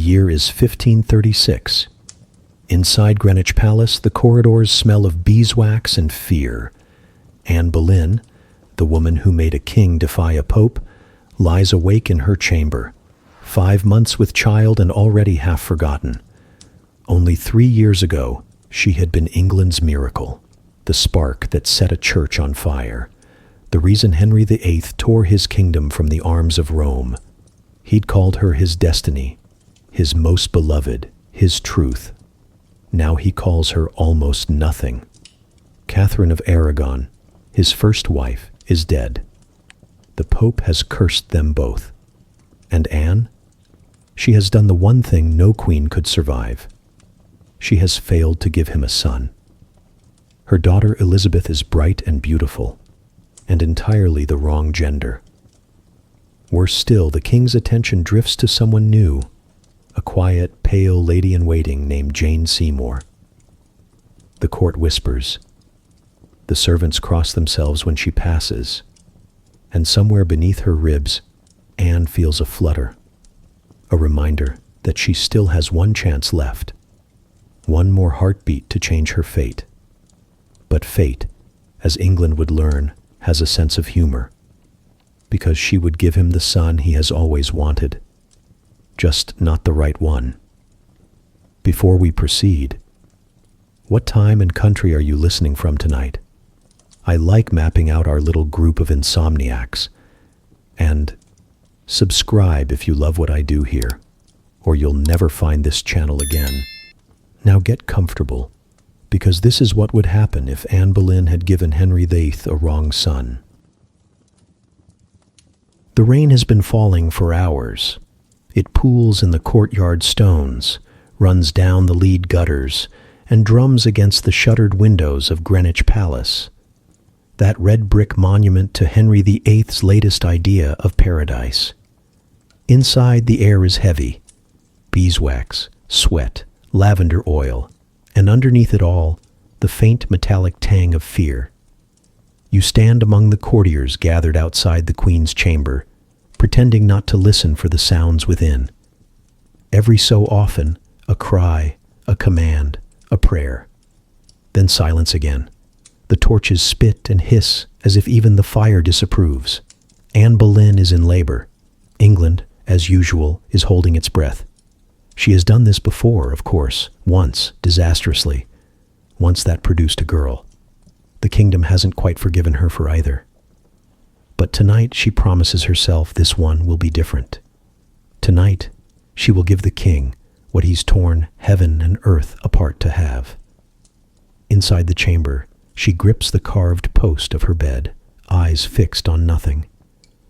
year is 1536. Inside Greenwich Palace, the corridors smell of beeswax and fear. Anne Boleyn, the woman who made a king defy a pope, lies awake in her chamber, 5 months with child and already half forgotten. Only 3 years ago, she had been England's miracle, the spark that set a church on fire, the reason Henry VIII tore his kingdom from the arms of Rome. He'd called her his destiny, his most beloved, his truth. Now he calls her almost nothing. Catherine of Aragon, his first wife, is dead. The Pope has cursed them both. And Anne? She has done the one thing no queen could survive. She has failed to give him a son. Her daughter Elizabeth is bright and beautiful, and entirely the wrong gender. Worse still, the king's attention drifts to someone new, a quiet, pale lady-in-waiting named Jane Seymour. The court whispers. The servants cross themselves when she passes, and somewhere beneath her ribs, Anne feels a flutter, a reminder that she still has one chance left, one more heartbeat to change her fate. But fate, as England would learn, has a sense of humor, because she would give him the son he has always wanted, just not the right one. Before we proceed, what time and country are you listening from tonight? I like mapping out our little group of insomniacs. And subscribe if you love what I do here, or you'll never find this channel again. Now get comfortable, because this is what would happen if Anne Boleyn had given Henry VIII a wrong son. The rain has been falling for hours. It pools in the courtyard stones, runs down the lead gutters, and drums against the shuttered windows of Greenwich Palace, that red brick monument to Henry VIII's latest idea of paradise. Inside, the air is heavy, beeswax, sweat, lavender oil, and underneath it all, the faint metallic tang of fear. You stand among the courtiers gathered outside the Queen's chamber, pretending not to listen for the sounds within. Every so often, a cry, a command, a prayer. Then silence again. The torches spit and hiss as if even the fire disapproves. Anne Boleyn is in labor. England, as usual, is holding its breath. She has done this before, of course, once, disastrously. Once that produced a girl. The kingdom hasn't quite forgiven her for either. But tonight she promises herself this one will be different. Tonight she will give the king what he's torn heaven and earth apart to have. Inside the chamber, she grips the carved post of her bed, eyes fixed on nothing.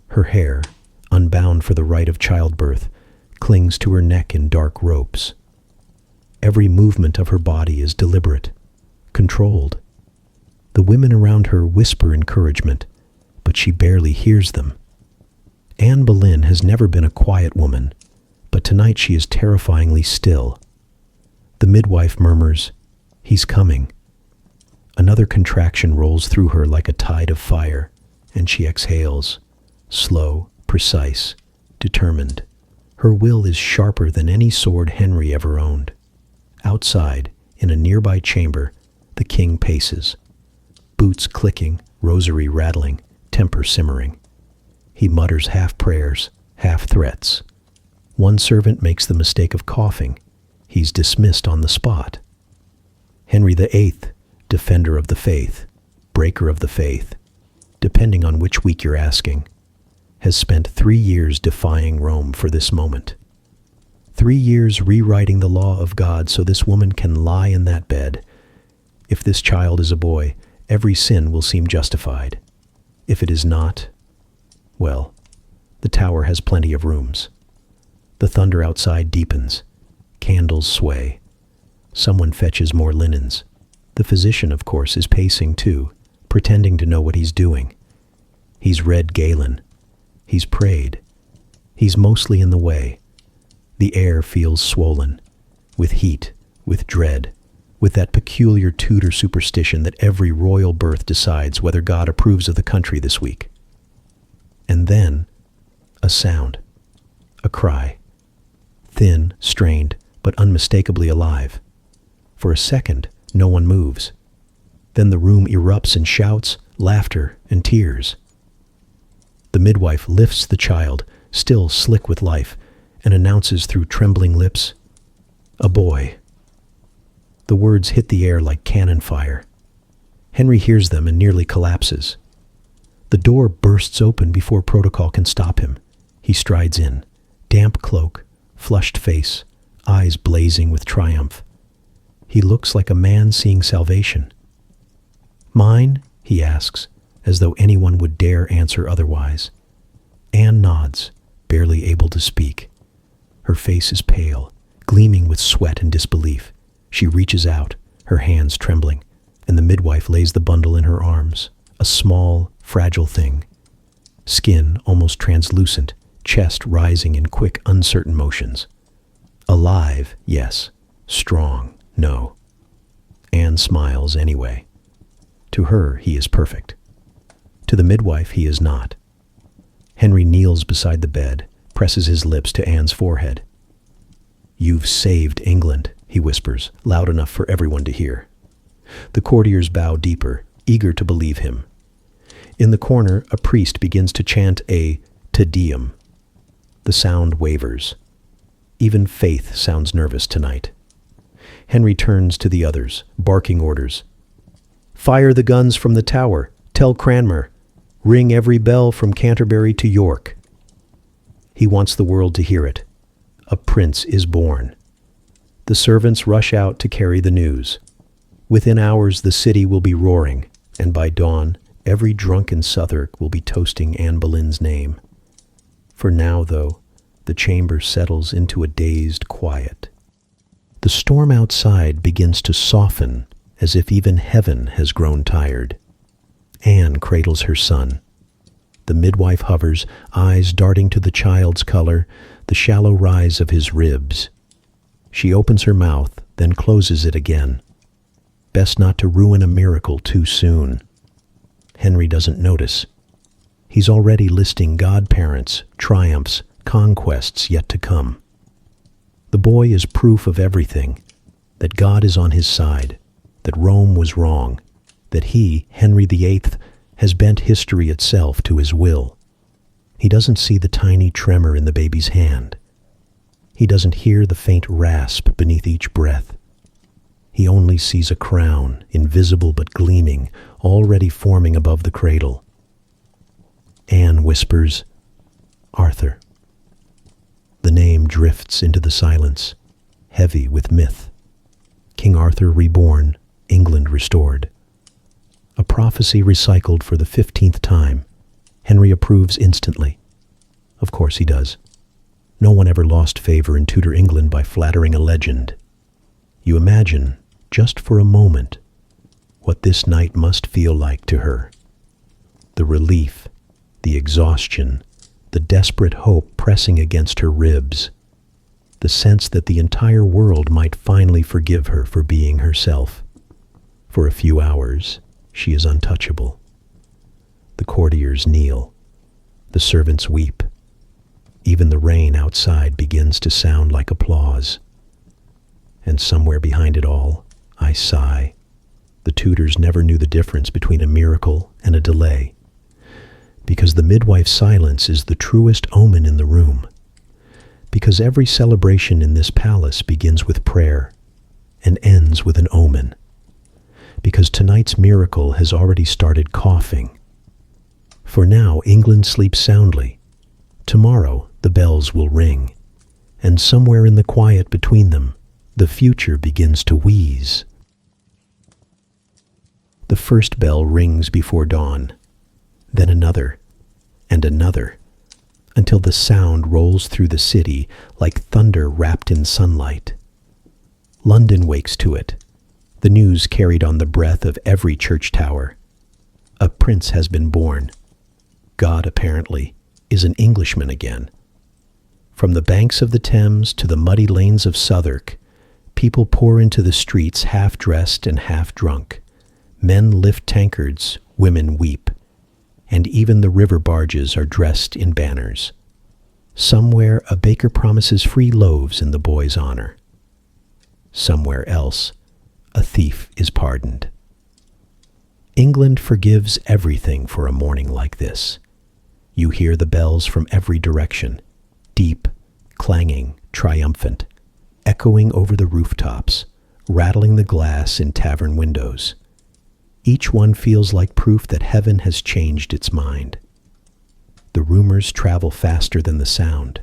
Her hair, unbound for the rite of childbirth, clings to her neck in dark ropes. Every movement of her body is deliberate, controlled. The women around her whisper encouragement, but she barely hears them. Anne Boleyn has never been a quiet woman, but tonight she is terrifyingly still. The midwife murmurs, "He's coming." Another contraction rolls through her like a tide of fire, and she exhales, slow, precise, determined. Her will is sharper than any sword Henry ever owned. Outside, in a nearby chamber, the king paces. Boots clicking, rosary rattling, temper simmering. He mutters half prayers, half threats. One servant makes the mistake of coughing. He's dismissed on the spot. Henry VIII, defender of the faith, breaker of the faith, depending on which week you're asking, has spent 3 years defying Rome for this moment. 3 years rewriting the law of God so this woman can lie in that bed. If this child is a boy, every sin will seem justified. If it is not, well, the tower has plenty of rooms. The thunder outside deepens. Candles sway. Someone fetches more linens. The physician, of course, is pacing too, pretending to know what he's doing. He's read Galen. He's prayed. He's mostly in the way. The air feels swollen, with heat, with dread, with that peculiar Tudor superstition that every royal birth decides whether God approves of the country this week. And then, a sound, a cry, thin, strained, but unmistakably alive. For a second, no one moves. Then the room erupts in shouts, laughter, and tears. The midwife lifts the child, still slick with life, and announces through trembling lips, "A boy." The words hit the air like cannon fire. Henry hears them and nearly collapses. The door bursts open before protocol can stop him. He strides in, damp cloak, flushed face, eyes blazing with triumph. He looks like a man seeing salvation. "Mine?" he asks, as though anyone would dare answer otherwise. Anne nods, barely able to speak. Her face is pale, gleaming with sweat and disbelief. She reaches out, her hands trembling, and the midwife lays the bundle in her arms, a small, fragile thing. Skin almost translucent, chest rising in quick, uncertain motions. Alive, yes. Strong, no. Anne smiles anyway. To her, he is perfect. To the midwife, he is not. Henry kneels beside the bed, presses his lips to Anne's forehead. "You've saved England," he whispers, loud enough for everyone to hear. The courtiers bow deeper, eager to believe him. In the corner, a priest begins to chant a Te Deum. The sound wavers. Even Faith sounds nervous tonight. Henry turns to the others, barking orders. "Fire the guns from the tower. Tell Cranmer. Ring every bell from Canterbury to York." He wants the world to hear it. A prince is born. The servants rush out to carry the news. Within hours, the city will be roaring, and by dawn, every drunken Southwark will be toasting Anne Boleyn's name. For now, though, the chamber settles into a dazed quiet. The storm outside begins to soften, as if even heaven has grown tired. Anne cradles her son. The midwife hovers, eyes darting to the child's color, the shallow rise of his ribs. She opens her mouth, then closes it again. Best not to ruin a miracle too soon. Henry doesn't notice. He's already listing godparents, triumphs, conquests yet to come. The boy is proof of everything, that God is on his side, that Rome was wrong, that he, Henry VIII, has bent history itself to his will. He doesn't see the tiny tremor in the baby's hand. He doesn't hear the faint rasp beneath each breath. He only sees a crown, invisible but gleaming, already forming above the cradle. Anne whispers, "Arthur." The name drifts into the silence, heavy with myth. King Arthur reborn, England restored. A prophecy recycled for the 15th time. Henry approves instantly. Of course he does. No one ever lost favor in Tudor England by flattering a legend. You imagine, just for a moment, what this night must feel like to her. The relief, the exhaustion, the desperate hope pressing against her ribs. The sense that the entire world might finally forgive her for being herself. For a few hours, she is untouchable. The courtiers kneel. The servants weep. Even the rain outside begins to sound like applause. And somewhere behind it all, I sigh. The Tudors never knew the difference between a miracle and a delay. Because the midwife's silence is the truest omen in the room. Because every celebration in this palace begins with prayer and ends with an omen. Because tonight's miracle has already started coughing. For now, England sleeps soundly. Tomorrow, the bells will ring. And somewhere in the quiet between them, the future begins to wheeze. The first bell rings before dawn, then another, and another, until the sound rolls through the city like thunder wrapped in sunlight. London wakes to it, the news carried on the breath of every church tower. A prince has been born. God, apparently, is an Englishman again. From the banks of the Thames to the muddy lanes of Southwark, people pour into the streets half-dressed and half-drunk. Men lift tankards, women weep, and even the river barges are dressed in banners. Somewhere, a baker promises free loaves in the boy's honor. Somewhere else, a thief is pardoned. England forgives everything for a morning like this. You hear the bells from every direction, deep, clanging, triumphant, echoing over the rooftops, rattling the glass in tavern windows. Each one feels like proof that heaven has changed its mind. The rumors travel faster than the sound.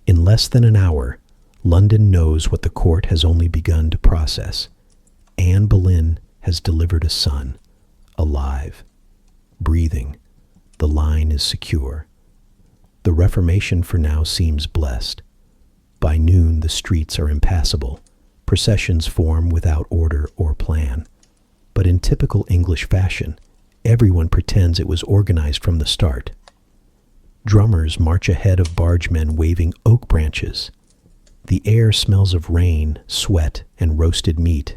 In less than an hour, London knows what the court has only begun to process. Anne Boleyn has delivered a son, alive, breathing. The line is secure. The Reformation for now seems blessed. By noon, the streets are impassable. Processions form without order or plan. But in typical English fashion, everyone pretends it was organized from the start. Drummers march ahead of bargemen waving oak branches. The air smells of rain, sweat, and roasted meat.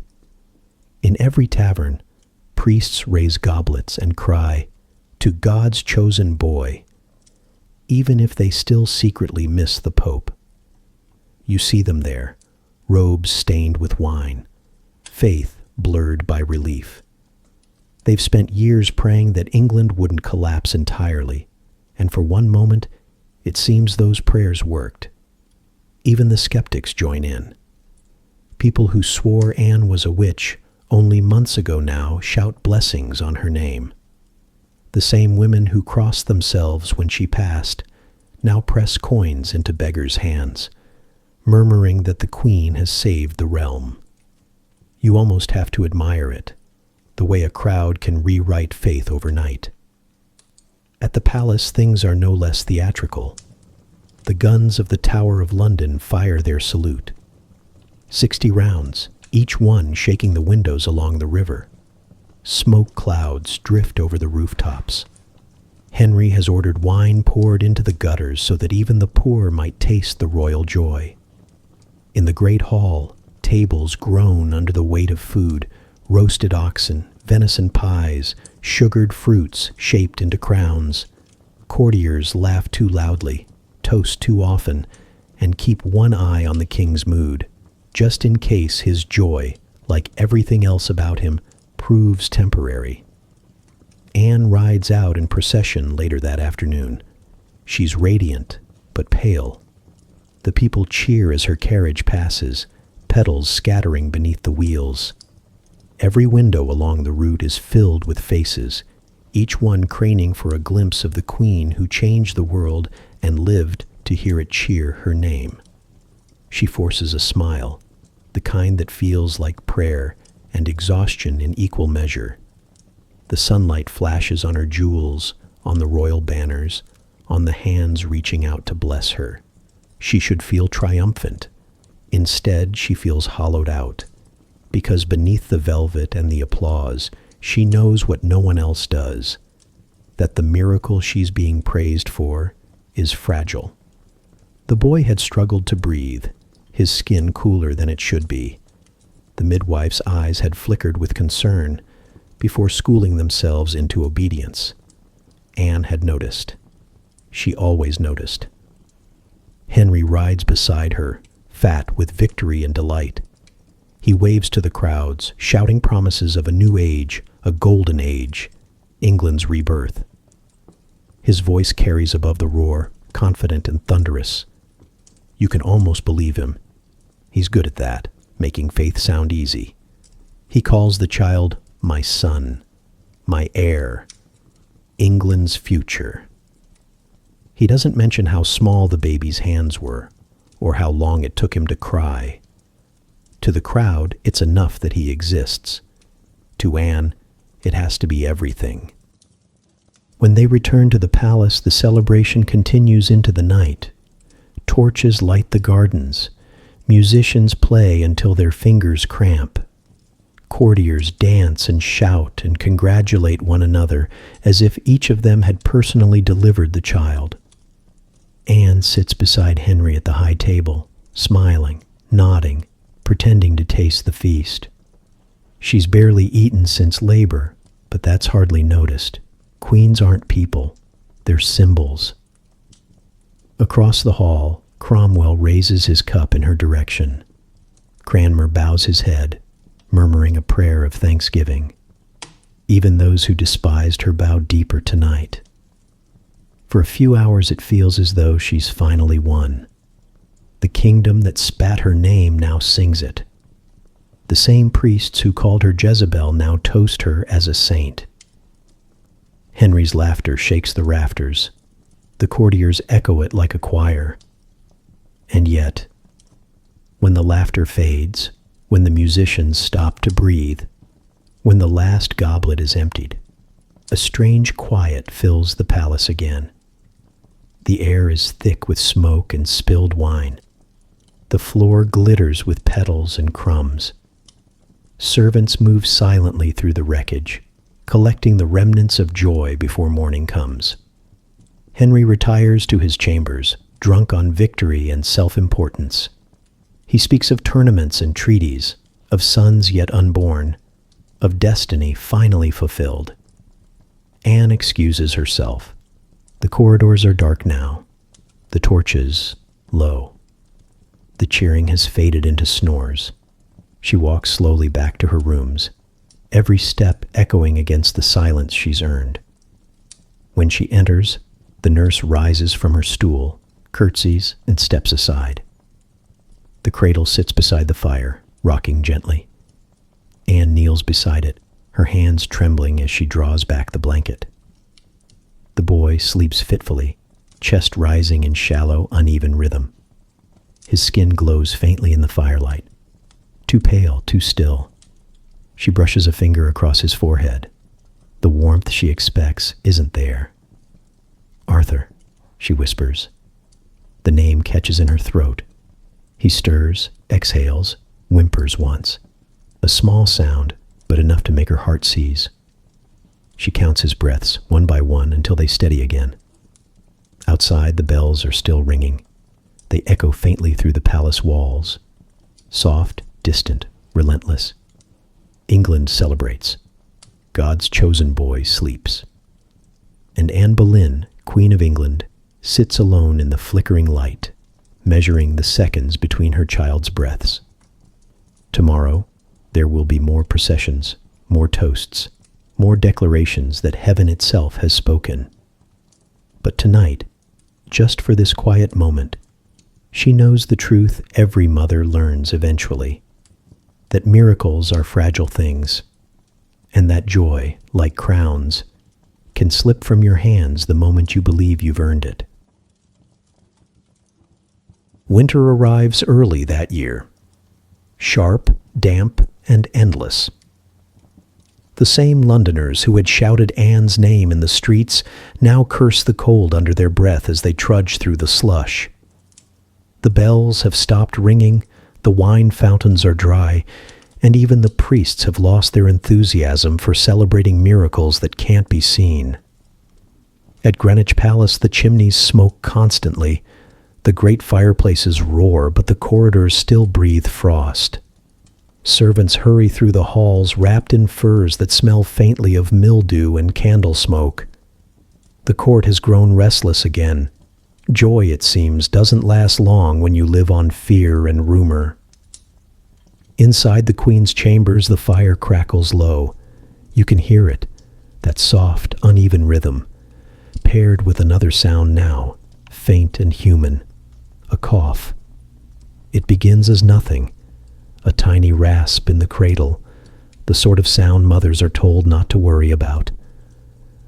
In every tavern, priests raise goblets and cry, "To God's chosen boy," even if they still secretly miss the Pope. You see them there, robes stained with wine, faith blurred by relief. They've spent years praying that England wouldn't collapse entirely, and for one moment, it seems those prayers worked. Even the skeptics join in. People who swore Anne was a witch only months ago now shout blessings on her name. The same women who crossed themselves when she passed now press coins into beggars' hands, murmuring that the Queen has saved the realm. You almost have to admire it, the way a crowd can rewrite faith overnight. At the palace, things are no less theatrical. The guns of the Tower of London fire their salute. 60 rounds, each one shaking the windows along the river. Smoke clouds drift over the rooftops. Henry has ordered wine poured into the gutters so that even the poor might taste the royal joy. In the great hall, tables groan under the weight of food, roasted oxen, venison pies, sugared fruits shaped into crowns. Courtiers laugh too loudly, toast too often, and keep one eye on the king's mood, just in case his joy, like everything else about him, proves temporary. Anne rides out in procession later that afternoon. She's radiant, but pale. The people cheer as her carriage passes, petals scattering beneath the wheels. Every window along the route is filled with faces, each one craning for a glimpse of the Queen who changed the world and lived to hear it cheer her name. She forces a smile, the kind that feels like prayer and exhaustion in equal measure. The sunlight flashes on her jewels, on the royal banners, on the hands reaching out to bless her. She should feel triumphant. Instead, she feels hollowed out, because beneath the velvet and the applause, she knows what no one else does, that the miracle she's being praised for is fragile. The boy had struggled to breathe, his skin cooler than it should be. The midwife's eyes had flickered with concern before schooling themselves into obedience. Anne had noticed. She always noticed. Henry rides beside her, fat with victory and delight. He waves to the crowds, shouting promises of a new age, a golden age, England's rebirth. His voice carries above the roar, confident and thunderous. You can almost believe him. He's good at that, making faith sound easy. He calls the child my son, my heir, England's future. He doesn't mention how small the baby's hands were, or how long it took him to cry. To the crowd, it's enough that he exists. To Anne, it has to be everything. When they return to the palace, the celebration continues into the night. Torches light the gardens. Musicians play until their fingers cramp. Courtiers dance and shout and congratulate one another as if each of them had personally delivered the child. Anne sits beside Henry at the high table, smiling, nodding, pretending to taste the feast. She's barely eaten since labor, but that's hardly noticed. Queens aren't people, they're symbols. Across the hall, Cromwell raises his cup in her direction. Cranmer bows his head, murmuring a prayer of thanksgiving. Even those who despised her bow deeper tonight. For a few hours it feels as though she's finally won. The kingdom that spat her name now sings it. The same priests who called her Jezebel now toast her as a saint. Henry's laughter shakes the rafters. The courtiers echo it like a choir. And yet, when the laughter fades, when the musicians stop to breathe, when the last goblet is emptied, a strange quiet fills the palace again. The air is thick with smoke and spilled wine. The floor glitters with petals and crumbs. Servants move silently through the wreckage, collecting the remnants of joy before morning comes. Henry retires to his chambers, drunk on victory and self-importance. He speaks of tournaments and treaties, of sons yet unborn, of destiny finally fulfilled. Anne excuses herself. The corridors are dark now, the torches low. The cheering has faded into snores. She walks slowly back to her rooms, every step echoing against the silence she's earned. When she enters, the nurse rises from her stool, curtsies, and steps aside. The cradle sits beside the fire, rocking gently. Anne kneels beside it, her hands trembling as she draws back the blanket. The boy sleeps fitfully, chest rising in shallow, uneven rhythm. His skin glows faintly in the firelight. Too pale, too still. She brushes a finger across his forehead. The warmth she expects isn't there. "Arthur," she whispers. The name catches in her throat. He stirs, exhales, whimpers once. A small sound, but enough to make her heart seize. She counts his breaths, one by one, until they steady again. Outside, the bells are still ringing. They echo faintly through the palace walls. Soft, distant, relentless. England celebrates. God's chosen boy sleeps. And Anne Boleyn, Queen of England, sits alone in the flickering light, measuring the seconds between her child's breaths. Tomorrow, there will be more processions, more toasts, more declarations that heaven itself has spoken. But tonight, just for this quiet moment, she knows the truth every mother learns eventually, that miracles are fragile things, and that joy, like crowns, can slip from your hands the moment you believe you've earned it. Winter arrives early that year, sharp, damp, and endless. The same Londoners who had shouted Anne's name in the streets now curse the cold under their breath as they trudge through the slush. The bells have stopped ringing, the wine fountains are dry, and even the priests have lost their enthusiasm for celebrating miracles that can't be seen. At Greenwich Palace, the chimneys smoke constantly. The great fireplaces roar, but the corridors still breathe frost. Servants hurry through the halls wrapped in furs that smell faintly of mildew and candle smoke. The court has grown restless again. Joy, it seems, doesn't last long when you live on fear and rumor. Inside the Queen's chambers, the fire crackles low. You can hear it, that soft, uneven rhythm, paired with another sound now, faint and human, a cough. It begins as nothing, a tiny rasp in the cradle, the sort of sound mothers are told not to worry about.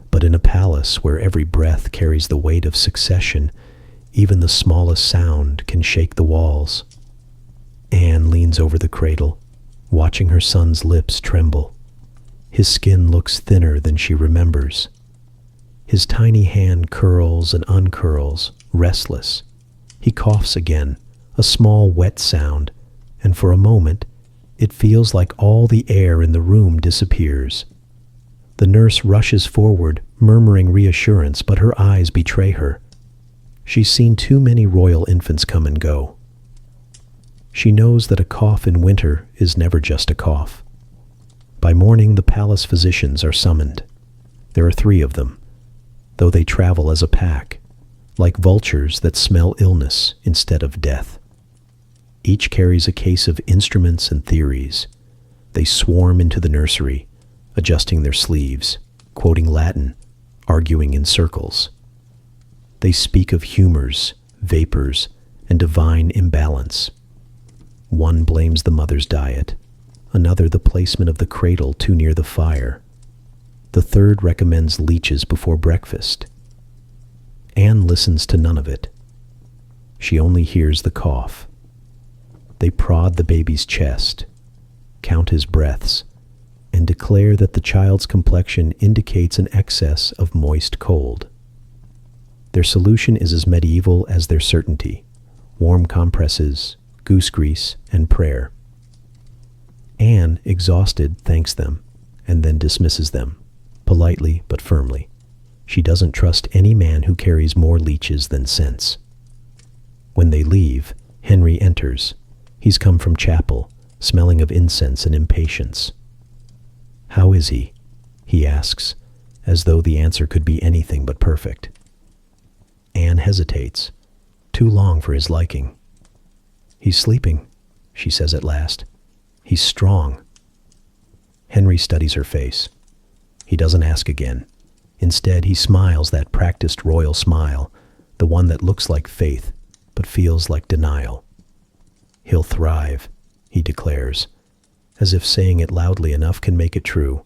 But in a palace where every breath carries the weight of succession, even the smallest sound can shake the walls. Anne leans over the cradle, watching her son's lips tremble. His skin looks thinner than she remembers. His tiny hand curls and uncurls, restless. He coughs again, a small wet sound, and for a moment, it feels like all the air in the room disappears. The nurse rushes forward, murmuring reassurance, but her eyes betray her. She's seen too many royal infants come and go. She knows that a cough in winter is never just a cough. By morning, the palace physicians are summoned. There are 3 of them, though they travel as a pack, like vultures that smell illness instead of death. Each carries a case of instruments and theories. They swarm into the nursery, adjusting their sleeves, quoting Latin, arguing in circles. They speak of humors, vapors, and divine imbalance. One blames the mother's diet, another the placement of the cradle too near the fire. The third recommends leeches before breakfast. Anne listens to none of it. She only hears the cough. They prod the baby's chest, count his breaths, and declare that the child's complexion indicates an excess of moist cold. Their solution is as medieval as their certainty: warm compresses, goose grease, and prayer. Anne, exhausted, thanks them, and then dismisses them, politely but firmly. She doesn't trust any man who carries more leeches than sense. When they leave, Henry enters. He's come from chapel, smelling of incense and impatience. "How is he?" he asks, as though the answer could be anything but perfect. Anne hesitates, too long for his liking. "He's sleeping," she says at last. "He's strong." Henry studies her face. He doesn't ask again. Instead, he smiles that practiced royal smile, the one that looks like faith, but feels like denial. "He'll thrive," he declares, as if saying it loudly enough can make it true.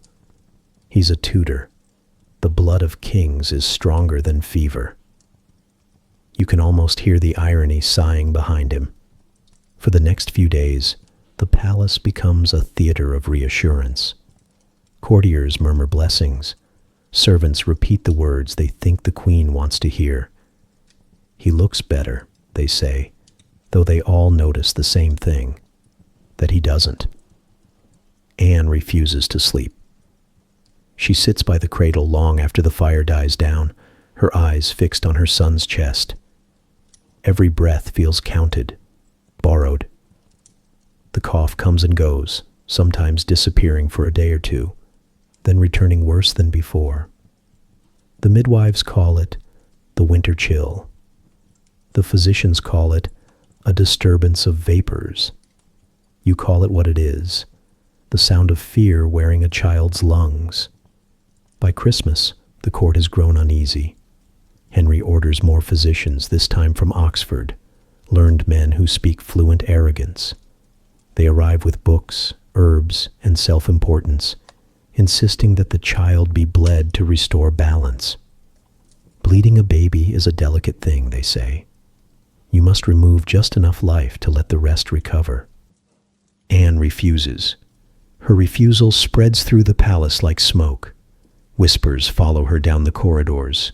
"He's a Tudor. The blood of kings is stronger than fever." You can almost hear the irony sighing behind him. For the next few days, the palace becomes a theater of reassurance. Courtiers murmur blessings. Servants repeat the words they think the queen wants to hear. "He looks better," they say, though they all notice the same thing, that he doesn't. Anne refuses to sleep. She sits by the cradle long after the fire dies down, her eyes fixed on her son's chest. Every breath feels counted, borrowed. The cough comes and goes, sometimes disappearing for a day or two, then returning worse than before. The midwives call it the winter chill. The physicians call it a disturbance of vapors. You call it what it is, the sound of fear wearing a child's lungs. By Christmas, the court has grown uneasy. Henry orders more physicians, this time from Oxford, learned men who speak fluent arrogance. They arrive with books, herbs, and self-importance, insisting that the child be bled to restore balance. Bleeding a baby is a delicate thing, they say. You must remove just enough life to let the rest recover. Anne refuses. Her refusal spreads through the palace like smoke. Whispers follow her down the corridors.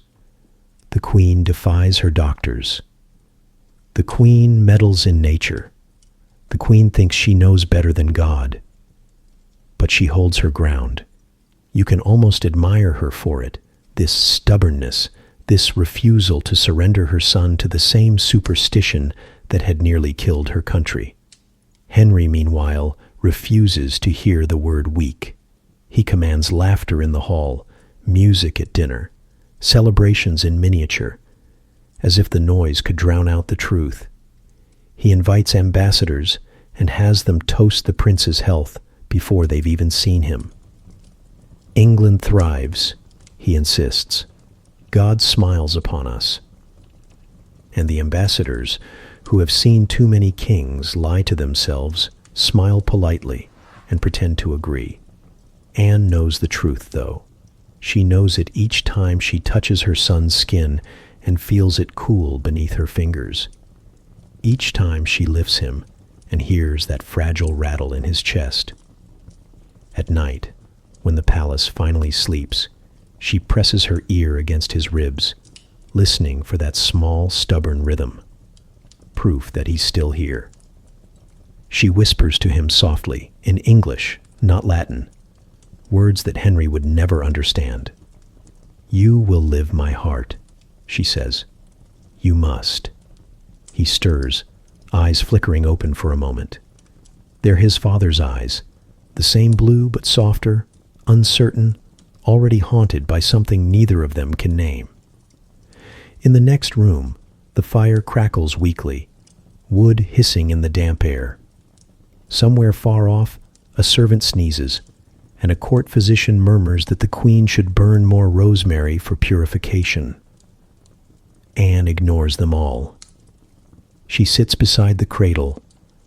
The queen defies her doctors. The queen meddles in nature. The queen thinks she knows better than God. But she holds her ground. You can almost admire her for it, this stubbornness, this refusal to surrender her son to the same superstition that had nearly killed her country. Henry, meanwhile, refuses to hear the word weak. He commands laughter in the hall, music at dinner, celebrations in miniature, as if the noise could drown out the truth. He invites ambassadors and has them toast the prince's health before they've even seen him. England thrives, he insists. God smiles upon us. And the ambassadors, who have seen too many kings lie to themselves, smile politely and pretend to agree. Anne knows the truth, though. She knows it each time she touches her son's skin and feels it cool beneath her fingers. Each time she lifts him and hears that fragile rattle in his chest. At night, when the palace finally sleeps, she presses her ear against his ribs, listening for that small, stubborn rhythm, proof that he's still here. She whispers to him softly, in English, not Latin, words that Henry would never understand. "You will live my heart," she says. "You must." He stirs, eyes flickering open for a moment. They're his father's eyes, the same blue but softer, uncertain, already haunted by something neither of them can name. In the next room, the fire crackles weakly, wood hissing in the damp air. Somewhere far off, a servant sneezes, and a court physician murmurs that the queen should burn more rosemary for purification. Anne ignores them all. She sits beside the cradle,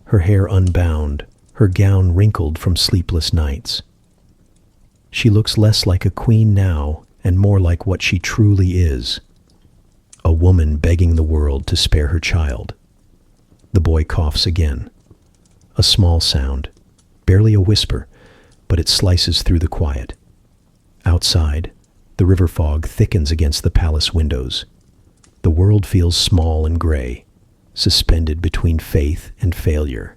her hair unbound, her gown wrinkled from sleepless nights. She looks less like a queen now and more like what she truly is, a woman begging the world to spare her child. The boy coughs again. A small sound, barely a whisper, but it slices through the quiet. Outside, the river fog thickens against the palace windows. The world feels small and gray, suspended between faith and failure.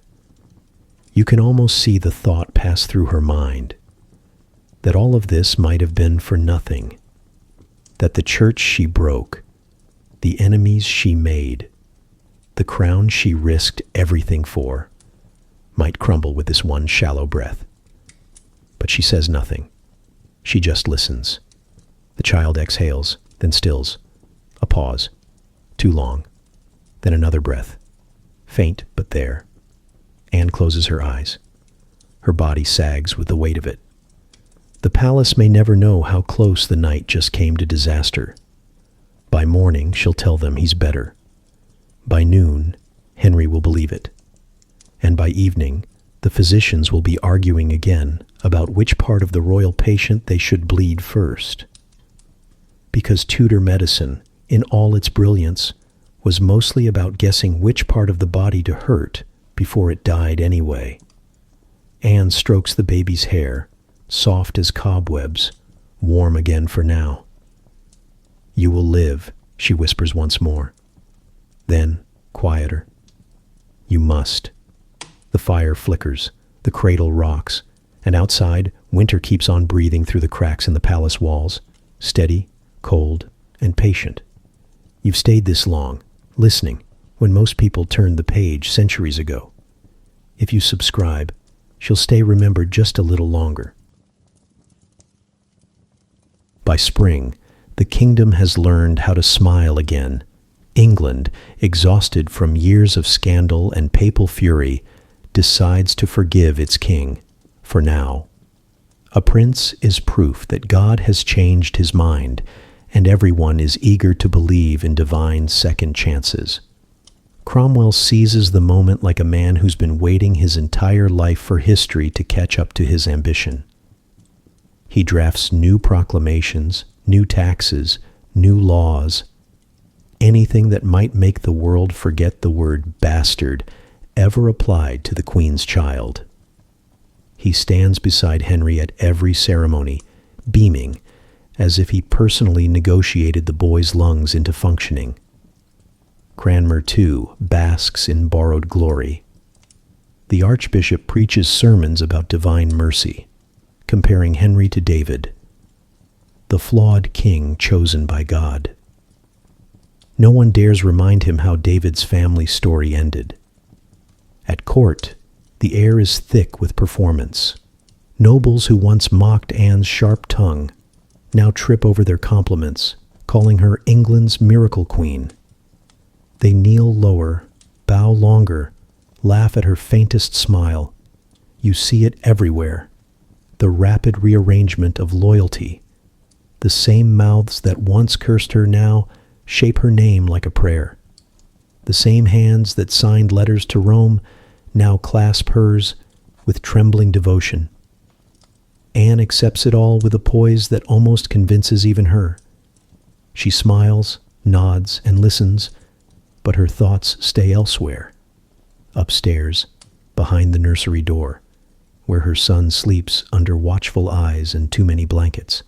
You can almost see the thought pass through her mind, that all of this might have been for nothing, that the church she broke, the enemies she made, the crown she risked everything for, might crumble with this one shallow breath. But she says nothing. She just listens. The child exhales, then stills. A pause. Too long. Then another breath. Faint, but there. Anne closes her eyes. Her body sags with the weight of it. The palace may never know how close the night just came to disaster. By morning, she'll tell them he's better. By noon, Henry will believe it. And by evening, the physicians will be arguing again about which part of the royal patient they should bleed first. Because Tudor medicine, in all its brilliance, was mostly about guessing which part of the body to hurt before it died anyway. Anne strokes the baby's hair, soft as cobwebs, warm again for now. "You will live," she whispers once more. Then, quieter, "You must." The fire flickers, the cradle rocks, and outside, winter keeps on breathing through the cracks in the palace walls, steady, cold, and patient. You've stayed this long, listening, when most people turned the page centuries ago. If you subscribe, she'll stay remembered just a little longer. By spring, the kingdom has learned how to smile again. England, exhausted from years of scandal and papal fury, decides to forgive its king, for now. A prince is proof that God has changed his mind, and everyone is eager to believe in divine second chances. Cromwell seizes the moment like a man who's been waiting his entire life for history to catch up to his ambition. He drafts new proclamations, new taxes, new laws, anything that might make the world forget the word bastard ever applied to the Queen's child. He stands beside Henry at every ceremony, beaming, as if he personally negotiated the boy's lungs into functioning. Cranmer, too, basks in borrowed glory. The Archbishop preaches sermons about divine mercy, comparing Henry to David, the flawed king chosen by God. No one dares remind him how David's family story ended. At court, the air is thick with performance. Nobles who once mocked Anne's sharp tongue now trip over their compliments, calling her England's miracle queen. They kneel lower, bow longer, laugh at her faintest smile. You see it everywhere. The rapid rearrangement of loyalty. The same mouths that once cursed her now shape her name like a prayer. The same hands that signed letters to Rome now clasp hers with trembling devotion. Anne accepts it all with a poise that almost convinces even her. She smiles, nods, and listens, but her thoughts stay elsewhere. Upstairs, behind the nursery door, where her son sleeps under watchful eyes and too many blankets.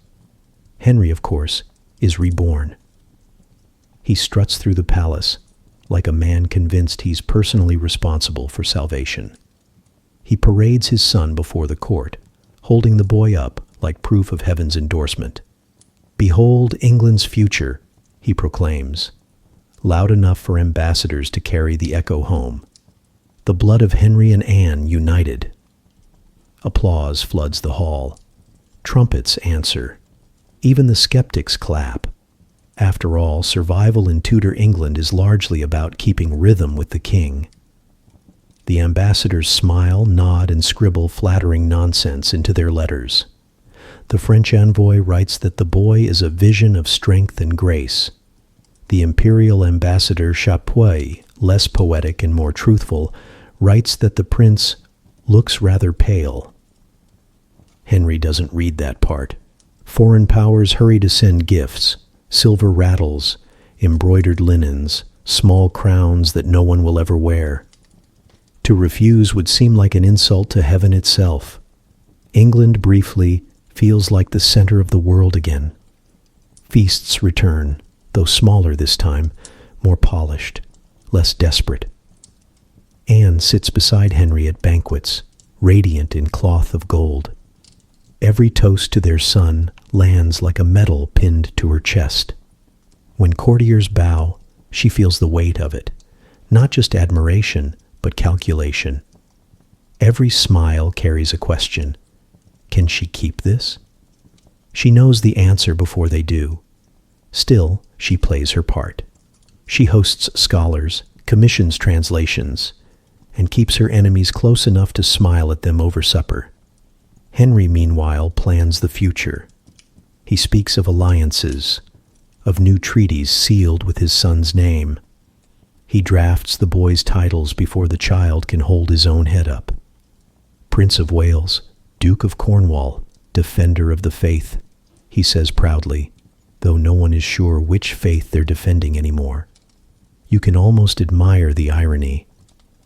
Henry, of course, is reborn. He struts through the palace like a man convinced he's personally responsible for salvation. He parades his son before the court, holding the boy up like proof of heaven's endorsement. "Behold England's future," he proclaims, loud enough for ambassadors to carry the echo home. The blood of Henry and Anne united. Applause floods the hall. Trumpets answer. Even the skeptics clap. After all, survival in Tudor England is largely about keeping rhythm with the king. The ambassadors smile, nod, and scribble flattering nonsense into their letters. The French envoy writes that the boy is a vision of strength and grace. The imperial ambassador Chapuis, less poetic and more truthful, writes that the prince looks rather pale. Henry doesn't read that part. Foreign powers hurry to send gifts, silver rattles, embroidered linens, small crowns that no one will ever wear. To refuse would seem like an insult to heaven itself. England, briefly, feels like the center of the world again. Feasts return, though smaller this time, more polished, less desperate. Anne sits beside Henry at banquets, radiant in cloth of gold. Every toast to their son lands like a medal pinned to her chest. When courtiers bow, she feels the weight of it, not just admiration, but calculation. Every smile carries a question. Can she keep this? She knows the answer before they do. Still, she plays her part. She hosts scholars, commissions translations, and keeps her enemies close enough to smile at them over supper. Henry, meanwhile, plans the future. He speaks of alliances, of new treaties sealed with his son's name. He drafts the boy's titles before the child can hold his own head up. Prince of Wales, Duke of Cornwall, Defender of the Faith, he says proudly, though no one is sure which faith they're defending anymore. You can almost admire the irony.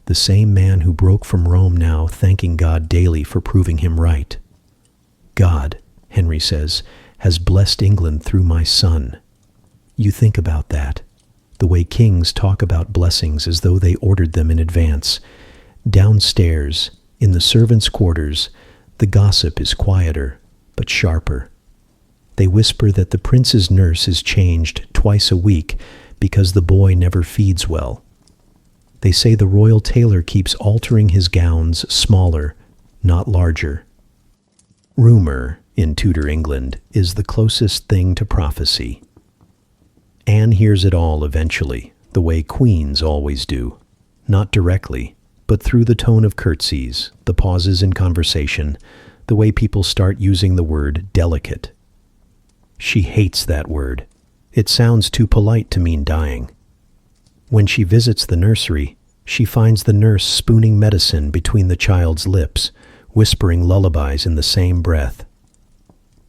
The same man who broke from Rome now thanking God daily for proving him right. God, Henry says, has blessed England through my son. You think about that. The way kings talk about blessings as though they ordered them in advance. Downstairs, in the servants' quarters, the gossip is quieter, but sharper. They whisper that the prince's nurse is changed twice a week because the boy never feeds well. They say the royal tailor keeps altering his gowns smaller, not larger. Rumor, in Tudor England, is the closest thing to prophecy. Anne hears it all eventually, the way queens always do. Not directly, but through the tone of curtsies, the pauses in conversation, the way people start using the word delicate. She hates that word. It sounds too polite to mean dying. When she visits the nursery, she finds the nurse spooning medicine between the child's lips, whispering lullabies in the same breath.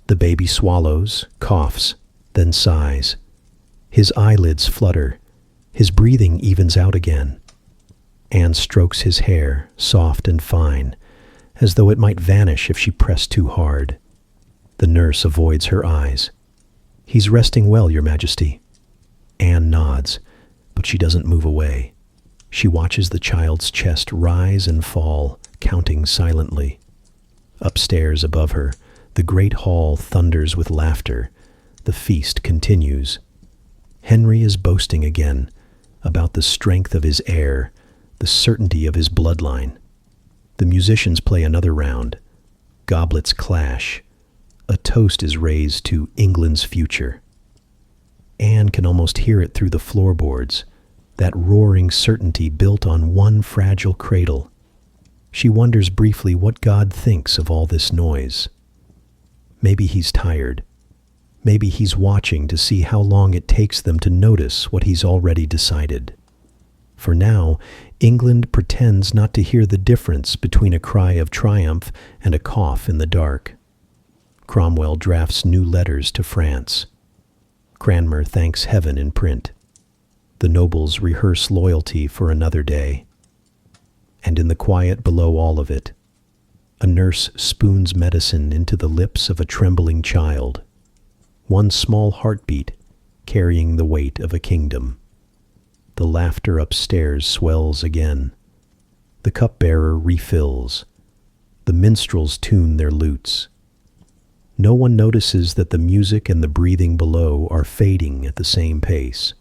The baby swallows, coughs, then sighs. His eyelids flutter. His breathing evens out again. Anne strokes his hair, soft and fine, as though it might vanish if she pressed too hard. The nurse avoids her eyes. He's resting well, Your Majesty. Anne nods, but she doesn't move away. She watches the child's chest rise and fall, counting silently. Upstairs above her, the great hall thunders with laughter. The feast continues. Henry is boasting again about the strength of his heir, the certainty of his bloodline. The musicians play another round. Goblets clash. A toast is raised to England's future. Anne can almost hear it through the floorboards, that roaring certainty built on one fragile cradle. She wonders briefly what God thinks of all this noise. Maybe he's tired. Maybe he's watching to see how long it takes them to notice what he's already decided. For now, England pretends not to hear the difference between a cry of triumph and a cough in the dark. Cromwell drafts new letters to France. Cranmer thanks heaven in print. The nobles rehearse loyalty for another day. And in the quiet below all of it, a nurse spoons medicine into the lips of a trembling child. One small heartbeat carrying the weight of a kingdom. The laughter upstairs swells again. The cupbearer refills. The minstrels tune their lutes. No one notices that the music and the breathing below are fading at the same pace,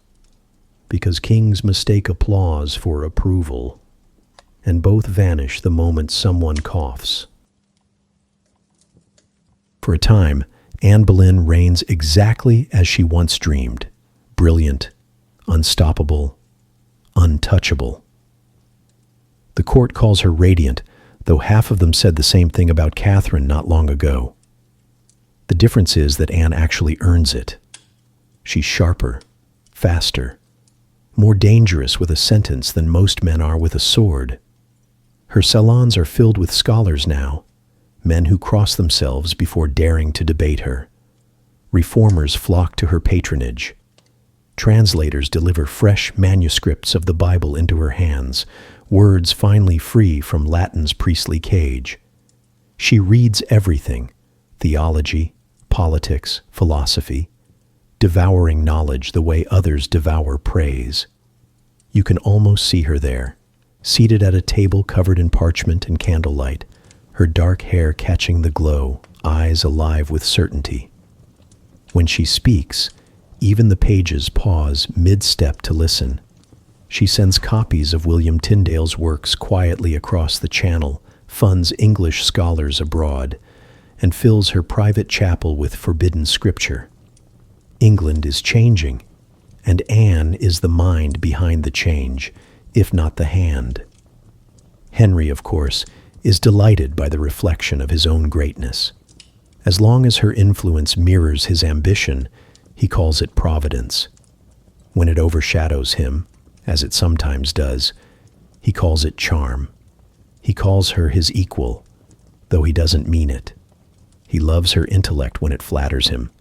because kings mistake applause for approval, and both vanish the moment someone coughs. For a time, Anne Boleyn reigns exactly as she once dreamed. brilliant, unstoppable, untouchable. The court calls her radiant, though half of them said the same thing about Catherine not long ago. The difference is that Anne actually earns it. She's sharper, faster, more dangerous with a sentence than most men are with a sword. Her salons are filled with scholars now, men who cross themselves before daring to debate her. Reformers flock to her patronage. Translators deliver fresh manuscripts of the Bible into her hands, words finally free from Latin's priestly cage. She reads everything, theology, politics, philosophy, devouring knowledge the way others devour praise. You can almost see her there, seated at a table covered in parchment and candlelight, her dark hair catching the glow, eyes alive with certainty. When she speaks, even the pages pause mid-step to listen. She sends copies of William Tyndale's works quietly across the channel, funds English scholars abroad, and fills her private chapel with forbidden scripture. England is changing, and Anne is the mind behind the change, if not the hand. Henry, of course, is delighted by the reflection of his own greatness. As long as her influence mirrors his ambition, he calls it providence. When it overshadows him, as it sometimes does, he calls it charm. He calls her his equal, though he doesn't mean it. He loves her intellect when it flatters him,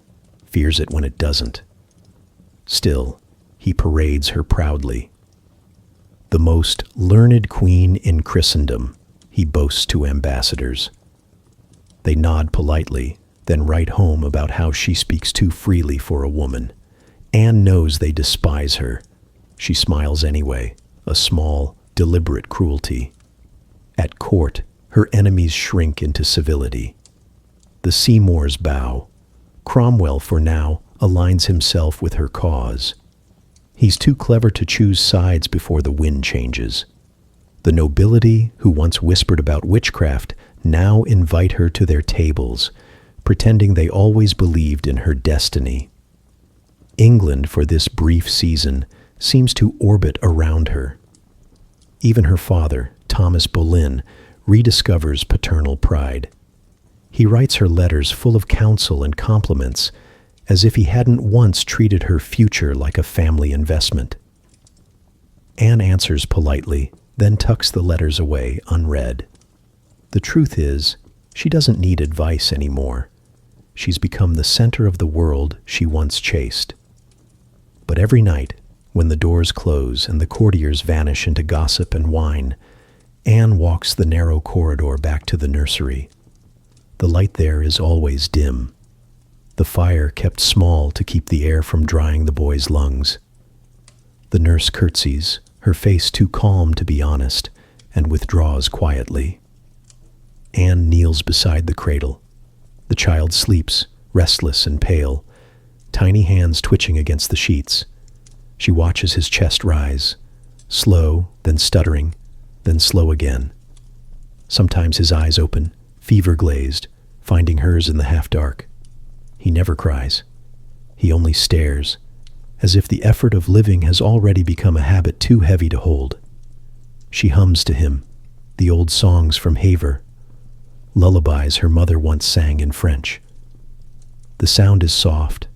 fears it when it doesn't. Still, he parades her proudly. The most learned queen in Christendom, he boasts to ambassadors. They nod politely, then write home about how she speaks too freely for a woman. Anne knows they despise her. She smiles anyway, a small, deliberate cruelty. At court, her enemies shrink into civility. The Seymours bow. Cromwell, for now, aligns himself with her cause. He's too clever to choose sides before the wind changes. The nobility, who once whispered about witchcraft, now invite her to their tables, pretending they always believed in her destiny. England, for this brief season, seems to orbit around her. Even her father, Thomas Boleyn, rediscovers paternal pride. He writes her letters full of counsel and compliments, as if he hadn't once treated her future like a family investment. Anne answers politely, then tucks the letters away unread. The truth is, she doesn't need advice anymore. She's become the center of the world she once chased. But every night, when the doors close and the courtiers vanish into gossip and wine, Anne walks the narrow corridor back to the nursery. The light there is always dim, the fire kept small to keep the air from drying the boy's lungs. The nurse curtsies, her face too calm to be honest, and withdraws quietly. Anne kneels beside the cradle. The child sleeps, restless and pale, tiny hands twitching against the sheets. She watches his chest rise, slow, then stuttering, then slow again. Sometimes his eyes open, fever-glazed, finding hers in the half-dark. He never cries. He only stares, as if the effort of living has already become a habit too heavy to hold. She hums to him, the old songs from Haver, lullabies her mother once sang in French. The sound is soft,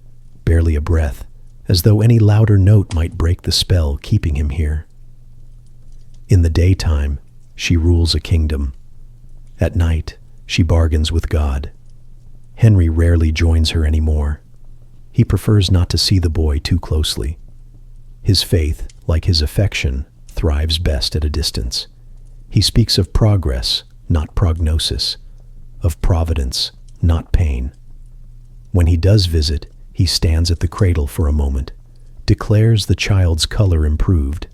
barely a breath, as though any louder note might break the spell keeping him here. In the daytime, she rules a kingdom. At night, she bargains with God. Henry rarely joins her anymore. He prefers not to see the boy too closely. His faith, like his affection, thrives best at a distance. He speaks of progress, not prognosis, of providence, not pain. When he does visit, he stands at the cradle for a moment, declares the child's color improved,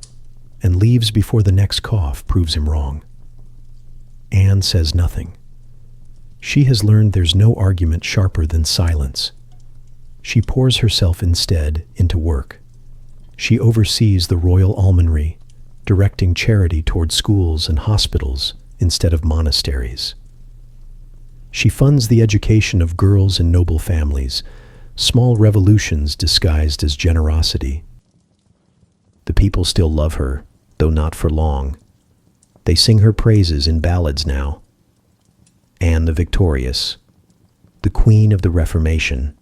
and leaves before the next cough proves him wrong. Anne says nothing. She has learned there's no argument sharper than silence. She pours herself instead into work. She oversees the royal almonry, directing charity toward schools and hospitals instead of monasteries. She funds the education of girls in noble families, Small revolutions disguised as generosity. The people still love her, though not for long. They sing her praises in ballads now. Anne the Victorious, the Queen of the Reformation.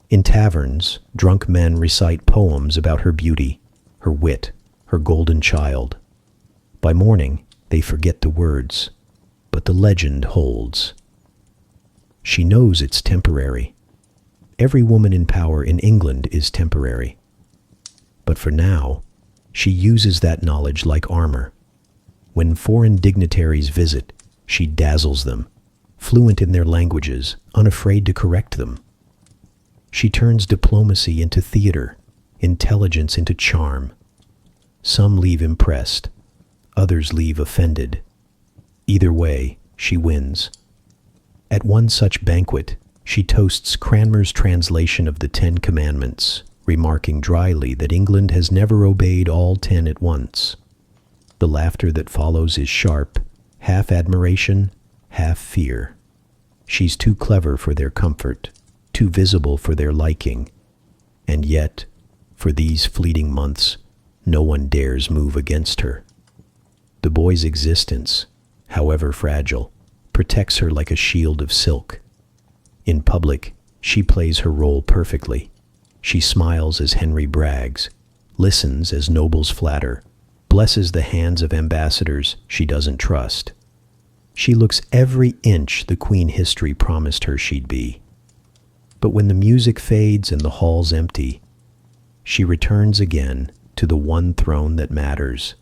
In taverns, drunk men recite poems about her beauty, her wit, her golden child. By morning, they forget the words, but the legend holds. She knows it's temporary. Every woman in power in England is temporary. But for now, she uses that knowledge like armor. When foreign dignitaries visit, she dazzles them, fluent in their languages, unafraid to correct them. She turns diplomacy into theater, intelligence into charm. Some leave impressed, others leave offended. Either way, she wins. At one such banquet, she toasts Cranmer's translation of the Ten Commandments, remarking dryly that England has never obeyed all 10 at once. The laughter that follows is sharp, half admiration, half fear. She's too clever for their comfort, too visible for their liking, and yet, for these fleeting months, no one dares move against her. The boy's existence, however fragile, protects her like a shield of silk. In public, she plays her role perfectly. She smiles as Henry brags, listens as nobles flatter, blesses the hands of ambassadors she doesn't trust. She looks every inch the queen history promised her she'd be. But when the music fades and the hall's empty, she returns again to the one throne that matters,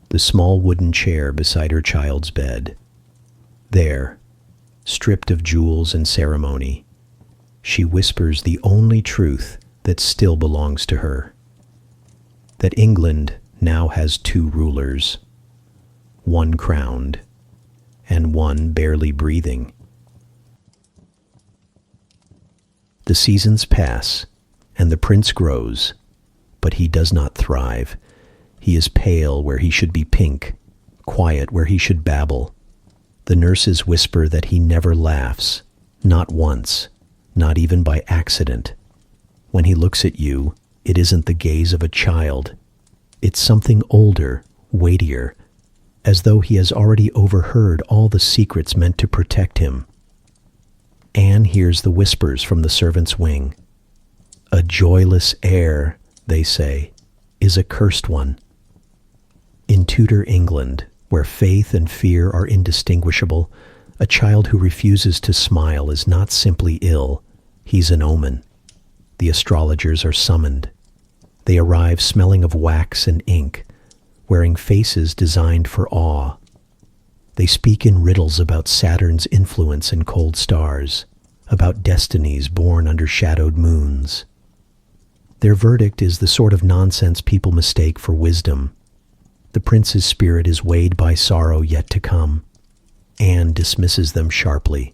the small wooden chair beside her child's bed. There, stripped of jewels and ceremony, she whispers the only truth that still belongs to her, that England now has 2 rulers, one crowned and one barely breathing. The seasons pass, and the prince grows, but he does not thrive. He is pale where he should be pink, quiet where he should babble. The nurses whisper that he never laughs, not once, not even by accident. When he looks at you, it isn't the gaze of a child. It's something older, weightier, as though he has already overheard all the secrets meant to protect him. Anne hears the whispers from the servants' wing. A joyless heir, they say, is a cursed one. In Tudor England, where faith and fear are indistinguishable, a child who refuses to smile is not simply ill, he's an omen. The astrologers are summoned. They arrive smelling of wax and ink, wearing faces designed for awe. They speak in riddles about Saturn's influence and cold stars, about destinies born under shadowed moons. Their verdict is the sort of nonsense people mistake for wisdom. The prince's spirit is weighed by sorrow yet to come. Anne dismisses them sharply.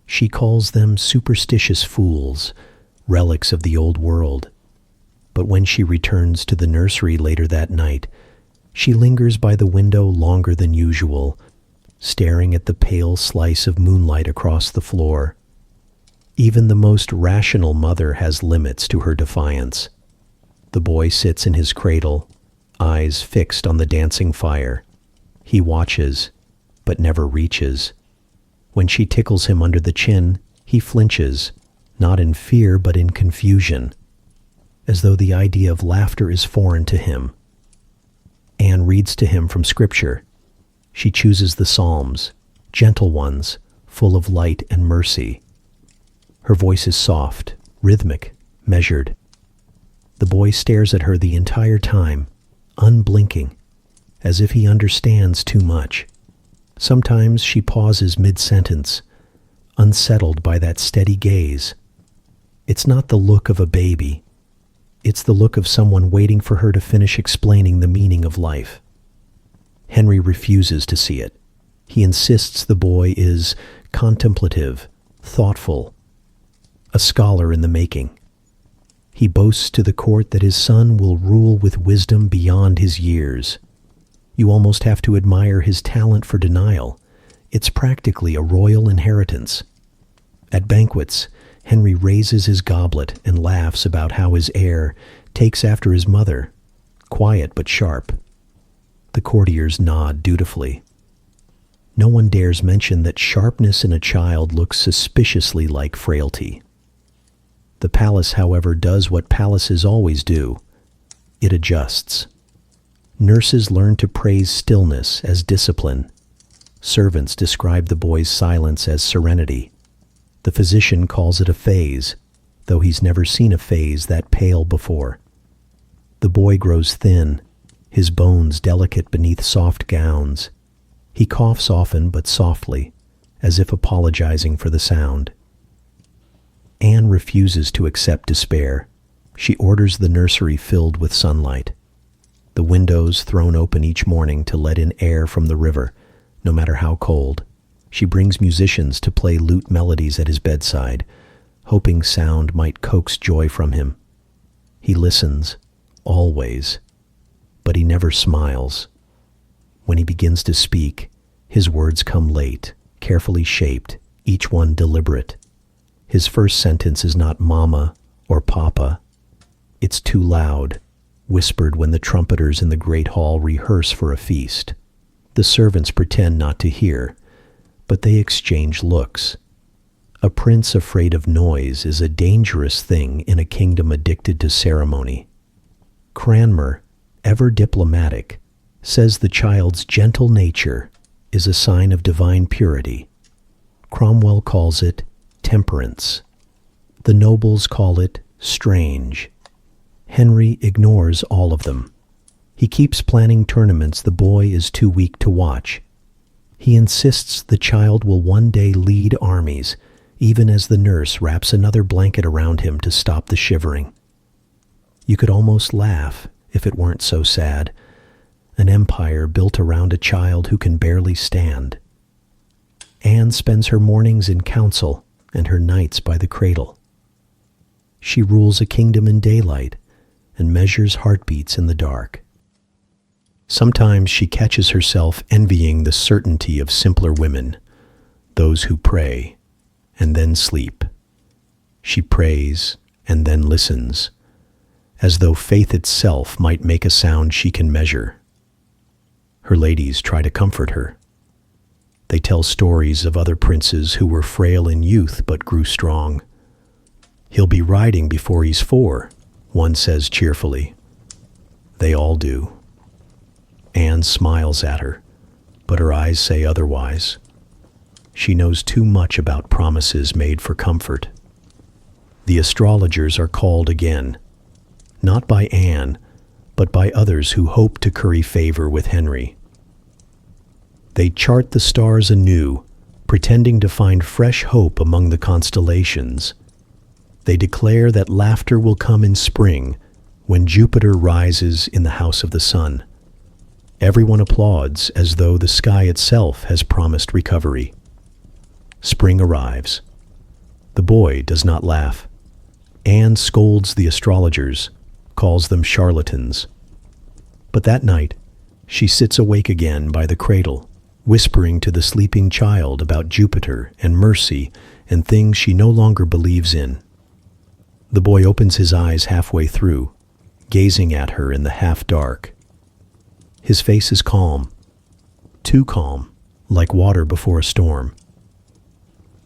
She calls them superstitious fools, relics of the old world. But when she returns to the nursery later that night, she lingers by the window longer than usual, staring at the pale slice of moonlight across the floor. Even the most rational mother has limits to her defiance. The boy sits in his cradle, eyes fixed on the dancing fire. He watches, but never reaches. When she tickles him under the chin, he flinches, not in fear but in confusion, as though the idea of laughter is foreign to him. Anne reads to him from Scripture. She chooses the Psalms, gentle ones, full of light and mercy. Her voice is soft, rhythmic, measured. The boy stares at her the entire time, unblinking, as if he understands too much. Sometimes she pauses mid-sentence, unsettled by that steady gaze. It's not the look of a baby. It's the look of someone waiting for her to finish explaining the meaning of life. Henry refuses to see it. He insists the boy is contemplative, thoughtful, a scholar in the making. He boasts to the court that his son will rule with wisdom beyond his years. You almost have to admire his talent for denial. It's practically a royal inheritance. At banquets, Henry raises his goblet and laughs about how his heir takes after his mother, quiet but sharp. The courtiers nod dutifully. No one dares mention that sharpness in a child looks suspiciously like frailty. The palace, however, does what palaces always do. It adjusts. Nurses learn to praise stillness as discipline. Servants describe the boy's silence as serenity. The physician calls it a phase, though he's never seen a phase that pale before. The boy grows thin, his bones delicate beneath soft gowns. He coughs often but softly, as if apologizing for the sound. Anne refuses to accept despair. She orders the nursery filled with sunlight. The windows thrown open each morning to let in air from the river, no matter how cold. She brings musicians to play lute melodies at his bedside, hoping sound might coax joy from him. He listens, always, but he never smiles. When he begins to speak, his words come late, carefully shaped, each one deliberate. His first sentence is not mama or papa. It's too loud, whispered when the trumpeters in the great hall rehearse for a feast. The servants pretend not to hear, but they exchange looks. A prince afraid of noise is a dangerous thing in a kingdom addicted to ceremony. Cranmer, ever diplomatic, says the child's gentle nature is a sign of divine purity. Cromwell calls it temperance. The nobles call it strange. Henry ignores all of them. He keeps planning tournaments the boy is too weak to watch. He insists the child will one day lead armies, even as the nurse wraps another blanket around him to stop the shivering. You could almost laugh if it weren't so sad. An empire built around a child who can barely stand. Anne spends her mornings in council and her nights by the cradle. She rules a kingdom in daylight and measures heartbeats in the dark. Sometimes she catches herself envying the certainty of simpler women, those who pray and then sleep. She prays and then listens, as though faith itself might make a sound she can measure. Her ladies try to comfort her. They tell stories of other princes who were frail in youth but grew strong. "He'll be riding before he's 4, one says cheerfully. They all do. Anne smiles at her, but her eyes say otherwise. She knows too much about promises made for comfort. The astrologers are called again, not by Anne, but by others who hope to curry favor with Henry. They chart the stars anew, pretending to find fresh hope among the constellations. They declare that laughter will come in spring, when Jupiter rises in the house of the sun. Everyone applauds as though the sky itself has promised recovery. Spring arrives. The boy does not laugh. Anne scolds the astrologers, calls them charlatans. But that night, she sits awake again by the cradle, whispering to the sleeping child about Jupiter and mercy and things she no longer believes in. The boy opens his eyes halfway through, gazing at her in the half-dark. His face is calm, too calm, like water before a storm.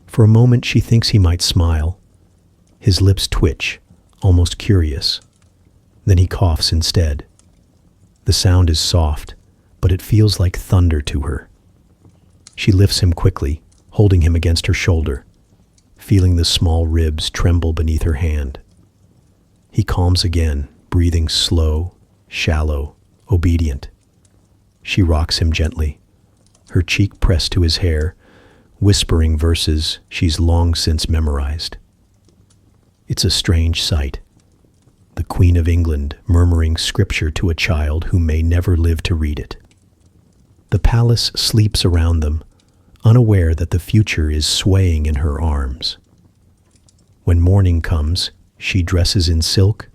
For a moment she thinks he might smile. His lips twitch, almost curious. Then he coughs instead. The sound is soft, but it feels like thunder to her. She lifts him quickly, holding him against her shoulder, feeling the small ribs tremble beneath her hand. He calms again, breathing slow, shallow, obedient. She rocks him gently, her cheek pressed to his hair, whispering verses she's long since memorized. It's a strange sight. The Queen of England murmuring scripture to a child who may never live to read it. The palace sleeps around them, unaware that the future is swaying in her arms. When morning comes, she dresses in silk,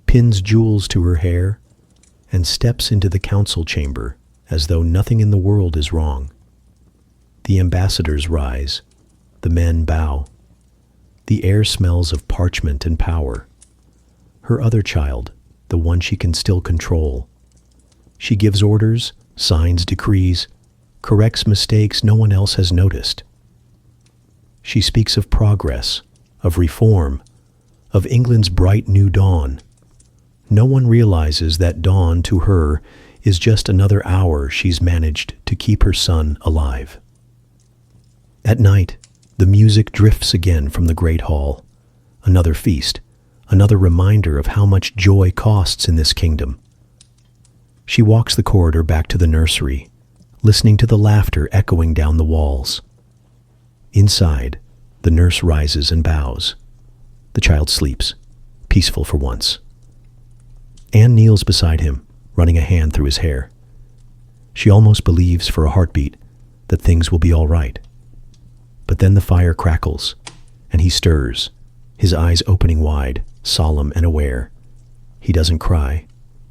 pins jewels to her hair, and steps into the council chamber as though nothing in the world is wrong. The ambassadors rise. The men bow. The air smells of parchment and power. Her other child, the one she can still control. She gives orders, signs decrees, corrects mistakes no one else has noticed. She speaks of progress, of reform, of England's bright new dawn. No one realizes that dawn to her is just another hour she's managed to keep her son alive. At night, the music drifts again from the great hall. Another feast, another reminder of how much joy costs in this kingdom. She walks the corridor back to the nursery, listening to the laughter echoing down the walls. Inside, the nurse rises and bows. The child sleeps, peaceful for once. Anne kneels beside him, running a hand through his hair. She almost believes for a heartbeat that things will be all right. But then the fire crackles, and he stirs, his eyes opening wide, solemn and aware. He doesn't cry.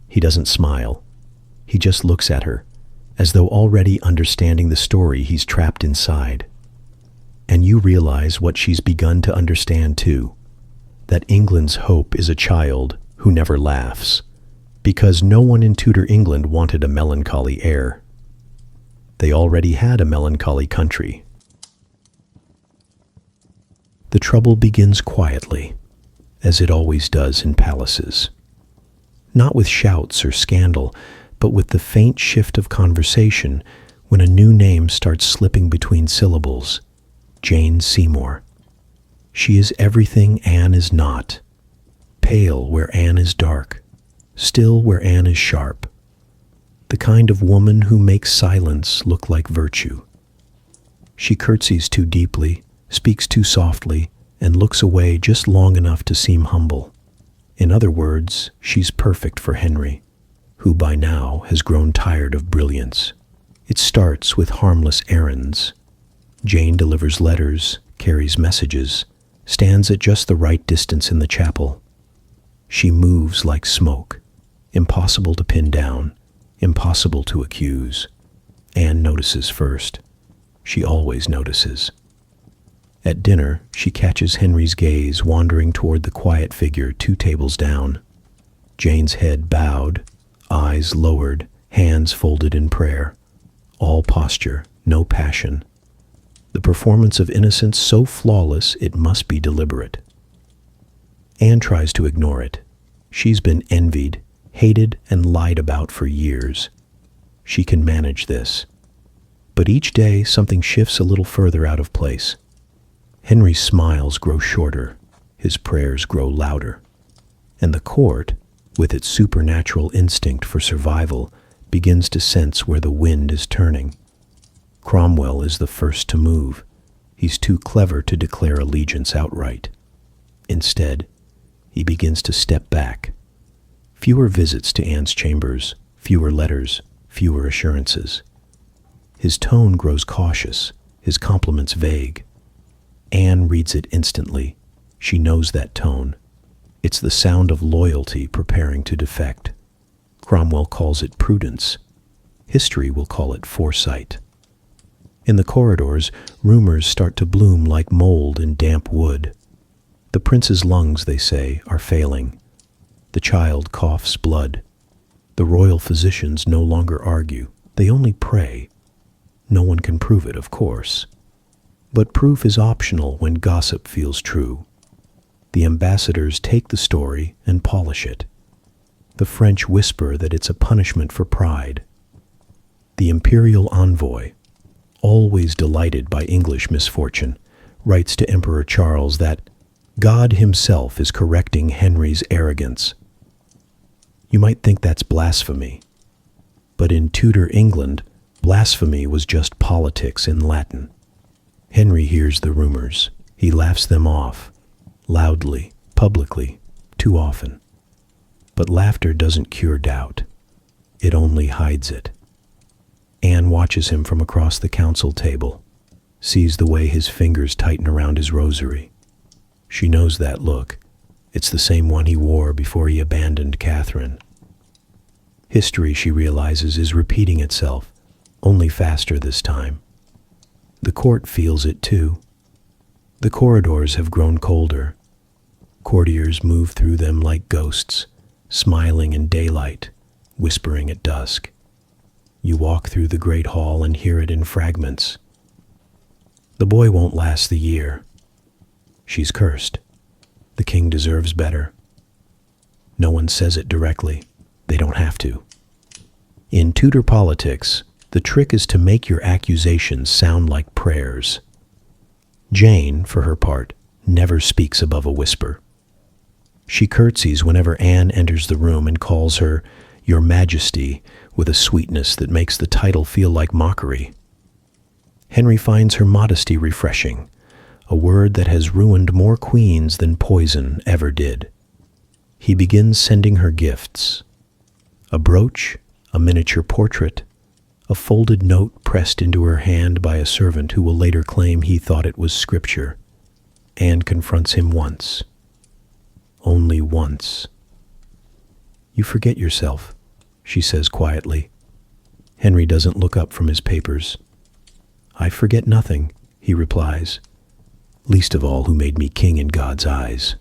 He doesn't smile. He just looks at her, as though already understanding the story he's trapped inside. And you realize what she's begun to understand too, that England's hope is a child who never laughs, because no one in Tudor England wanted a melancholy heir. They already had a melancholy country. The trouble begins quietly, as it always does in palaces. Not with shouts or scandal, but with the faint shift of conversation when a new name starts slipping between syllables. Jane Seymour. She is everything Anne is not. Pale where Anne is dark. Still where Anne is sharp. The kind of woman who makes silence look like virtue. She curtsies too deeply, speaks too softly, and looks away just long enough to seem humble. In other words, she's perfect for Henry, who by now has grown tired of brilliance. It starts with harmless errands. Jane delivers letters, carries messages, stands at just the right distance in the chapel. She moves like smoke, impossible to pin down, impossible to accuse. Anne notices first. She always notices. At dinner, she catches Henry's gaze wandering toward the quiet figure 2 tables down. Jane's head bowed, eyes lowered, hands folded in prayer. All posture, no passion. The performance of innocence so flawless it must be deliberate. Anne tries to ignore it. She's been envied, hated, and lied about for years. She can manage this. But each day something shifts a little further out of place. Henry's smiles grow shorter, his prayers grow louder, and the court, with its supernatural instinct for survival, begins to sense where the wind is turning. Cromwell is the first to move. He's too clever to declare allegiance outright. Instead, he begins to step back. Fewer visits to Anne's chambers, fewer letters, fewer assurances. His tone grows cautious, his compliments vague. Anne reads it instantly. She knows that tone. It's the sound of loyalty preparing to defect. Cromwell calls it prudence. History will call it foresight. In the corridors, rumors start to bloom like mold in damp wood. The prince's lungs, they say, are failing. The child coughs blood. The royal physicians no longer argue. They only pray. No one can prove it, of course. But proof is optional when gossip feels true. The ambassadors take the story and polish it. The French whisper that it's a punishment for pride. The imperial envoy, always delighted by English misfortune, writes to Emperor Charles that God himself is correcting Henry's arrogance. You might think that's blasphemy, but in Tudor England, blasphemy was just politics in Latin. Henry hears the rumors. He laughs them off, loudly, publicly, too often. But laughter doesn't cure doubt. It only hides it. Anne watches him from across the council table, sees the way his fingers tighten around his rosary. She knows that look. It's the same one he wore before he abandoned Catherine. History, she realizes, is repeating itself, only faster this time. The court feels it too. The corridors have grown colder. Courtiers move through them like ghosts, smiling in daylight, whispering at dusk. You walk through the great hall and hear it in fragments. The boy won't last the year. She's cursed. The king deserves better. No one says it directly. They don't have to. In Tudor politics, the trick is to make your accusations sound like prayers. Jane, for her part, never speaks above a whisper. She curtsies whenever Anne enters the room and calls her Your Majesty with a sweetness that makes the title feel like mockery. Henry finds her modesty refreshing, a word that has ruined more queens than poison ever did. He begins sending her gifts. A brooch, a miniature portrait, a folded note pressed into her hand by a servant who will later claim he thought it was scripture. Anne confronts him once. Only once. You forget yourself, she says quietly. Henry doesn't look up from his papers. I forget nothing, he replies, least of all who made me king in God's eyes.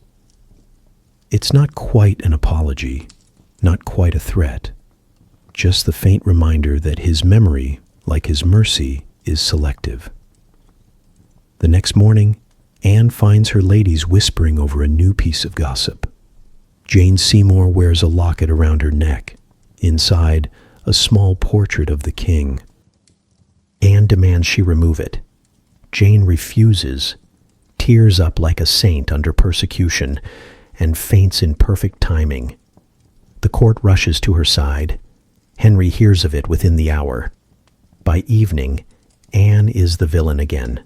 It's not quite an apology, not quite a threat, just the faint reminder that his memory, like his mercy, is selective. The next morning, Anne finds her ladies whispering over a new piece of gossip. Jane Seymour wears a locket around her neck. Inside, a small portrait of the king. Anne demands she remove it. Jane refuses, tears up like a saint under persecution, and faints in perfect timing. The court rushes to her side. Henry hears of it within the hour. By evening, Anne is the villain again.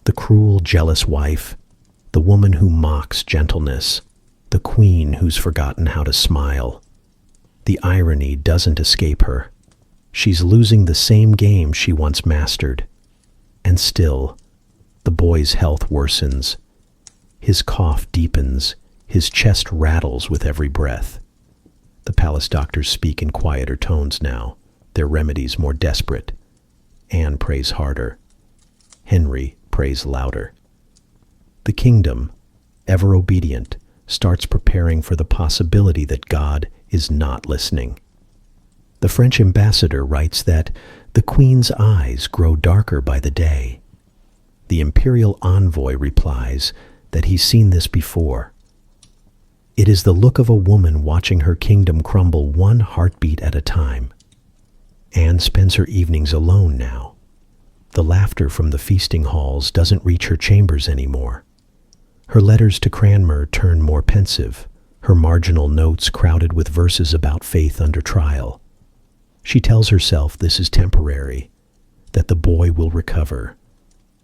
The cruel, jealous wife, the woman who mocks gentleness, the queen who's forgotten how to smile. The irony doesn't escape her. She's losing the same game she once mastered. And still, the boy's health worsens. His cough deepens. His chest rattles with every breath. The palace doctors speak in quieter tones now, their remedies more desperate. Anne prays harder. Henry prays louder. The kingdom, ever obedient, starts preparing for the possibility that God is not listening. The French ambassador writes that the queen's eyes grow darker by the day. The imperial envoy replies that he's seen this before. It is the look of a woman watching her kingdom crumble one heartbeat at a time. Anne spends her evenings alone now. The laughter from the feasting halls doesn't reach her chambers anymore. Her letters to Cranmer turn more pensive, her marginal notes crowded with verses about faith under trial. She tells herself this is temporary, that the boy will recover,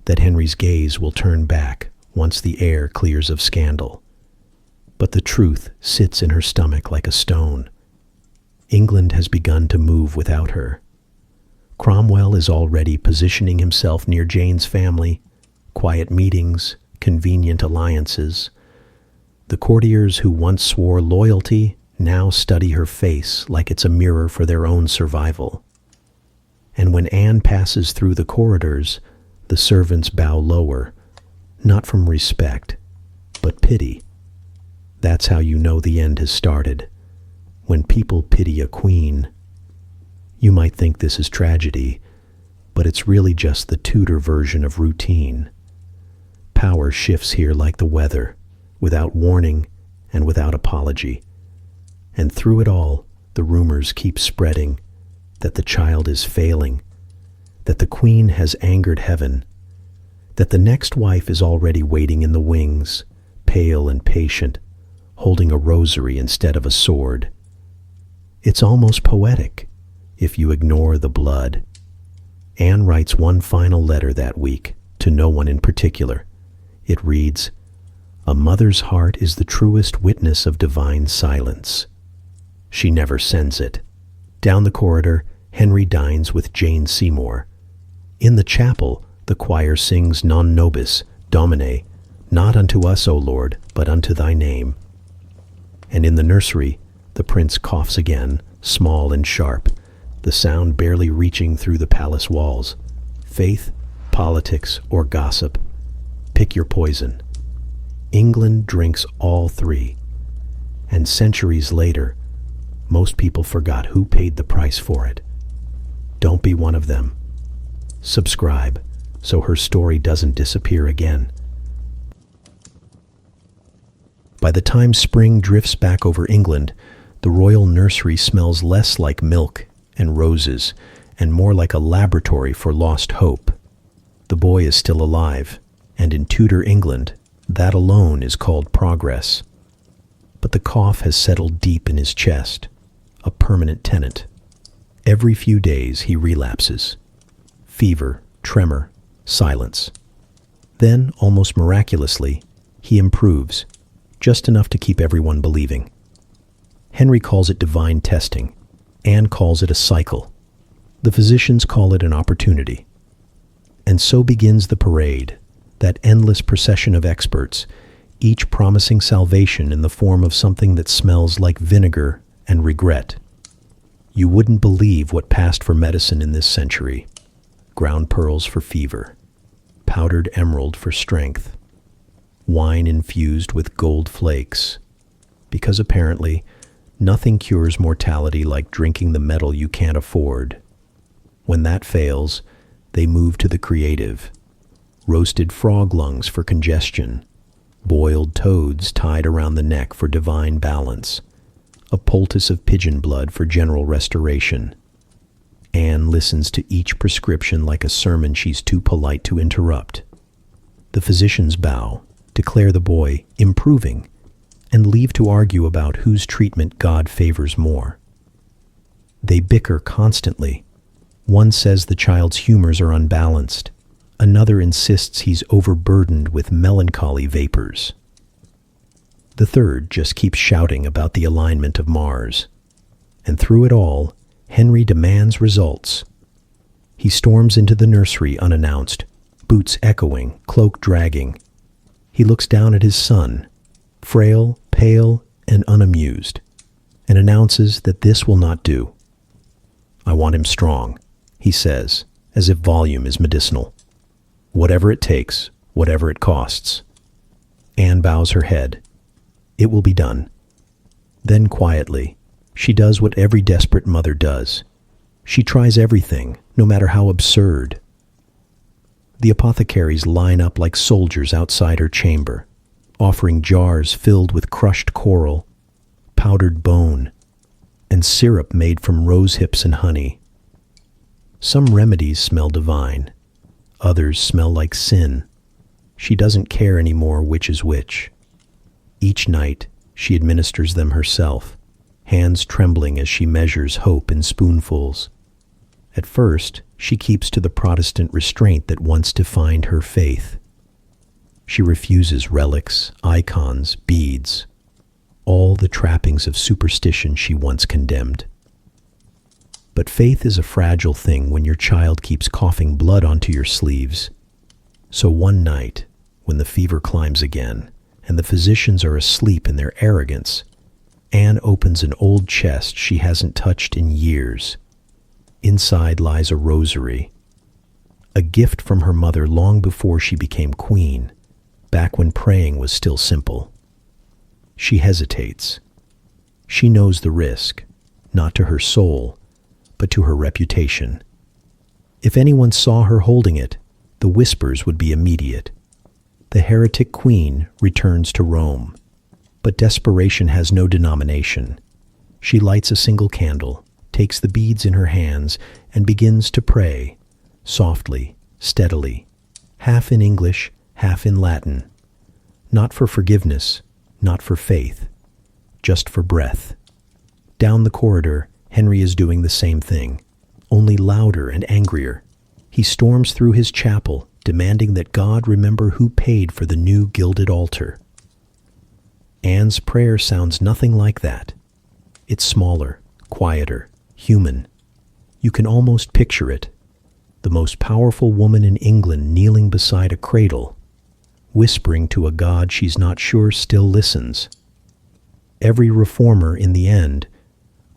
that Henry's gaze will turn back once the air clears of scandal. But the truth sits in her stomach like a stone. England has begun to move without her. Cromwell is already positioning himself near Jane's family, quiet meetings, convenient alliances. The courtiers who once swore loyalty now study her face like it's a mirror for their own survival. And when Anne passes through the corridors, the servants bow lower, not from respect, but pity. That's how you know the end has started, when people pity a queen. You might think this is tragedy, but it's really just the Tudor version of routine. Power shifts here like the weather, without warning and without apology. And through it all, the rumors keep spreading that the child is failing, that the queen has angered heaven, that the next wife is already waiting in the wings, pale and patient, holding a rosary instead of a sword. It's almost poetic, if you ignore the blood. Anne writes one final letter that week, to no one in particular. It reads, "A mother's heart is the truest witness of divine silence." She never sends it. Down the corridor, Henry dines with Jane Seymour. In the chapel, the choir sings Non nobis, Domine, not unto us, O Lord, but unto thy name. And in the nursery, the prince coughs again, small and sharp, the sound barely reaching through the palace walls. Faith, politics, or gossip, pick your poison. England drinks all three, and centuries later, most people forgot who paid the price for it. Don't be one of them. Subscribe so her story doesn't disappear again. By the time spring drifts back over England, the royal nursery smells less like milk and roses and more like a laboratory for lost hope. The boy is still alive, and in Tudor England, that alone is called progress. But the cough has settled deep in his chest, a permanent tenant. Every few days he relapses. Fever, tremor, silence. Then, almost miraculously, he improves, just enough to keep everyone believing. Henry calls it divine testing. Anne calls it a cycle. The physicians call it an opportunity. And so begins the parade, that endless procession of experts, each promising salvation in the form of something that smells like vinegar and regret. You wouldn't believe what passed for medicine in this century. Ground pearls for fever, powdered emerald for strength, wine infused with gold flakes, because apparently nothing cures mortality like drinking the metal you can't afford. When that fails, they move to the creative. Roasted frog lungs for congestion, boiled toads tied around the neck for divine balance, a poultice of pigeon blood for general restoration. Anne listens to each prescription like a sermon she's too polite to interrupt. The physicians bow, declare the boy improving, and leave to argue about whose treatment God favors more. They bicker constantly. One says the child's humors are unbalanced. Another insists he's overburdened with melancholy vapors. The third just keeps shouting about the alignment of Mars. And through it all, Henry demands results. He storms into the nursery unannounced, boots echoing, cloak dragging. He looks down at his son, frail, pale, and unamused, and announces that this will not do. "I want him strong," he says, as if volume is medicinal. "Whatever it takes, whatever it costs." Anne bows her head. It will be done. Then quietly, she does what every desperate mother does. She tries everything, no matter how absurd. The apothecaries line up like soldiers outside her chamber, offering jars filled with crushed coral, powdered bone, and syrup made from rose hips and honey. Some remedies smell divine. Others smell like sin. She doesn't care anymore which is which. Each night, she administers them herself, hands trembling as she measures hope in spoonfuls. At first, she keeps to the Protestant restraint that once defined her faith. She refuses relics, icons, beads, all the trappings of superstition she once condemned. But faith is a fragile thing when your child keeps coughing blood onto your sleeves. So one night, when the fever climbs again, and the physicians are asleep in their arrogance, Anne opens an old chest she hasn't touched in years. Inside lies a rosary, a gift from her mother long before she became queen, back when praying was still simple. She hesitates. She knows the risk, not to her soul, but to her reputation. If anyone saw her holding it, the whispers would be immediate. The heretic queen returns to Rome, but desperation has no denomination. She lights a single candle, takes the beads in her hands, and begins to pray, softly, steadily, half in English, half in Latin. Not for forgiveness, not for faith, just for breath. Down the corridor, Henry is doing the same thing, only louder and angrier. He storms through his chapel, demanding that God remember who paid for the new gilded altar. Anne's prayer sounds nothing like that. It's smaller, quieter, human. You can almost picture it. The most powerful woman in England kneeling beside a cradle, whispering to a God she's not sure still listens. Every reformer, in the end,